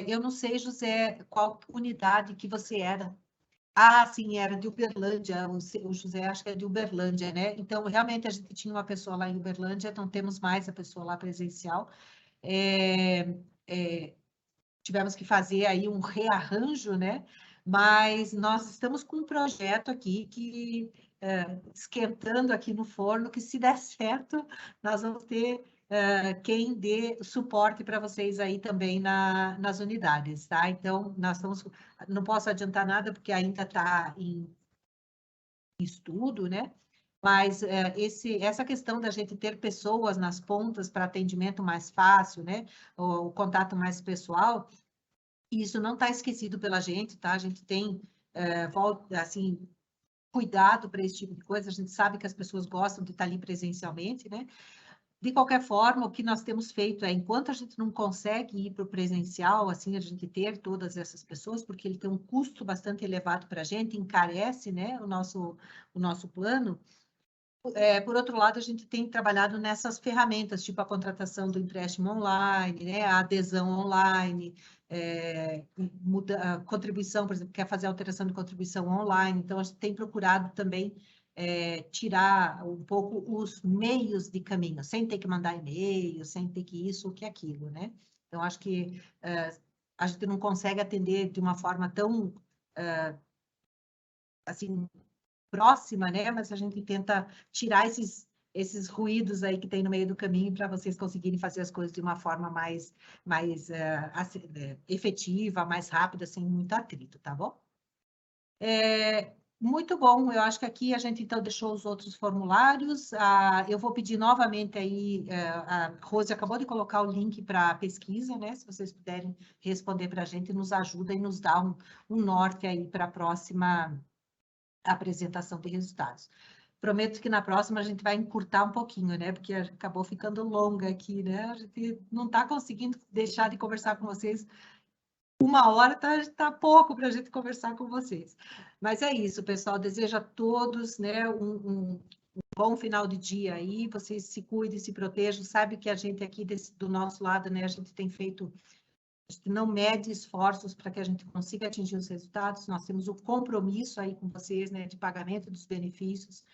Eu não sei, José, qual unidade que você era. Ah, sim, era de Uberlândia. O José acho que é de Uberlândia, né? Então, realmente, a gente tinha uma pessoa lá em Uberlândia, não temos mais a pessoa lá presencial. Tivemos que fazer aí um rearranjo, né? Mas nós estamos com um projeto aqui que esquentando aqui no forno, que se der certo, nós vamos ter quem dê suporte para vocês aí também nas unidades, tá? Então, nós estamos, não posso adiantar nada porque ainda está em estudo, né? Mas essa questão da gente ter pessoas nas pontas para atendimento mais fácil, né? O contato mais pessoal, E isso não está esquecido pela gente, tá? A gente tem, assim, cuidado para esse tipo de coisa. A gente sabe que as pessoas gostam de estar ali presencialmente, né? De qualquer forma, o que nós temos feito é, enquanto a gente não consegue ir para o presencial, assim, a gente ter todas essas pessoas, porque ele tem um custo bastante elevado para a gente, encarece, né, o nosso plano. Por outro lado, a gente tem trabalhado nessas ferramentas, tipo a contratação do empréstimo online, né, a adesão online, a contribuição, por exemplo, quer fazer alteração de contribuição online, então a gente tem procurado também tirar um pouco os meios de caminho, sem ter que mandar e-mail, sem ter que isso ou que aquilo, né? Então, acho que a gente não consegue atender de uma forma tão, assim, próxima, né? Mas a gente tenta tirar esses ruídos aí que tem no meio do caminho para vocês conseguirem fazer as coisas de uma forma mais efetiva, mais rápida, sem muito atrito, tá bom? Muito bom, eu acho que aqui a gente então deixou os outros formulários. Eu vou pedir novamente aí, a Rose acabou de colocar o link para a pesquisa, né? Se vocês puderem responder para a gente, nos ajuda e nos dá um norte aí para a próxima apresentação de resultados. Prometo que na próxima a gente vai encurtar um pouquinho, né? Porque acabou ficando longa aqui, né? A gente não está conseguindo deixar de conversar com vocês. 1 hora tá pouco para a gente conversar com vocês. Mas é isso, pessoal. Desejo a todos, né, um bom final de dia aí. Vocês se cuidem, se protejam. Sabe que a gente aqui do nosso lado, né, a gente tem feito, a gente não mede esforços para que a gente consiga atingir os resultados. Nós temos o compromisso aí com vocês, né, de pagamento dos benefícios.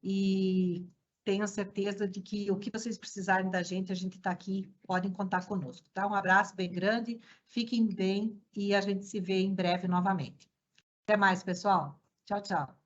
E tenho certeza de que o que vocês precisarem da gente, a gente está aqui, podem contar conosco, tá? Um abraço bem grande, fiquem bem e a gente se vê em breve novamente. Até mais, pessoal. Tchau, tchau.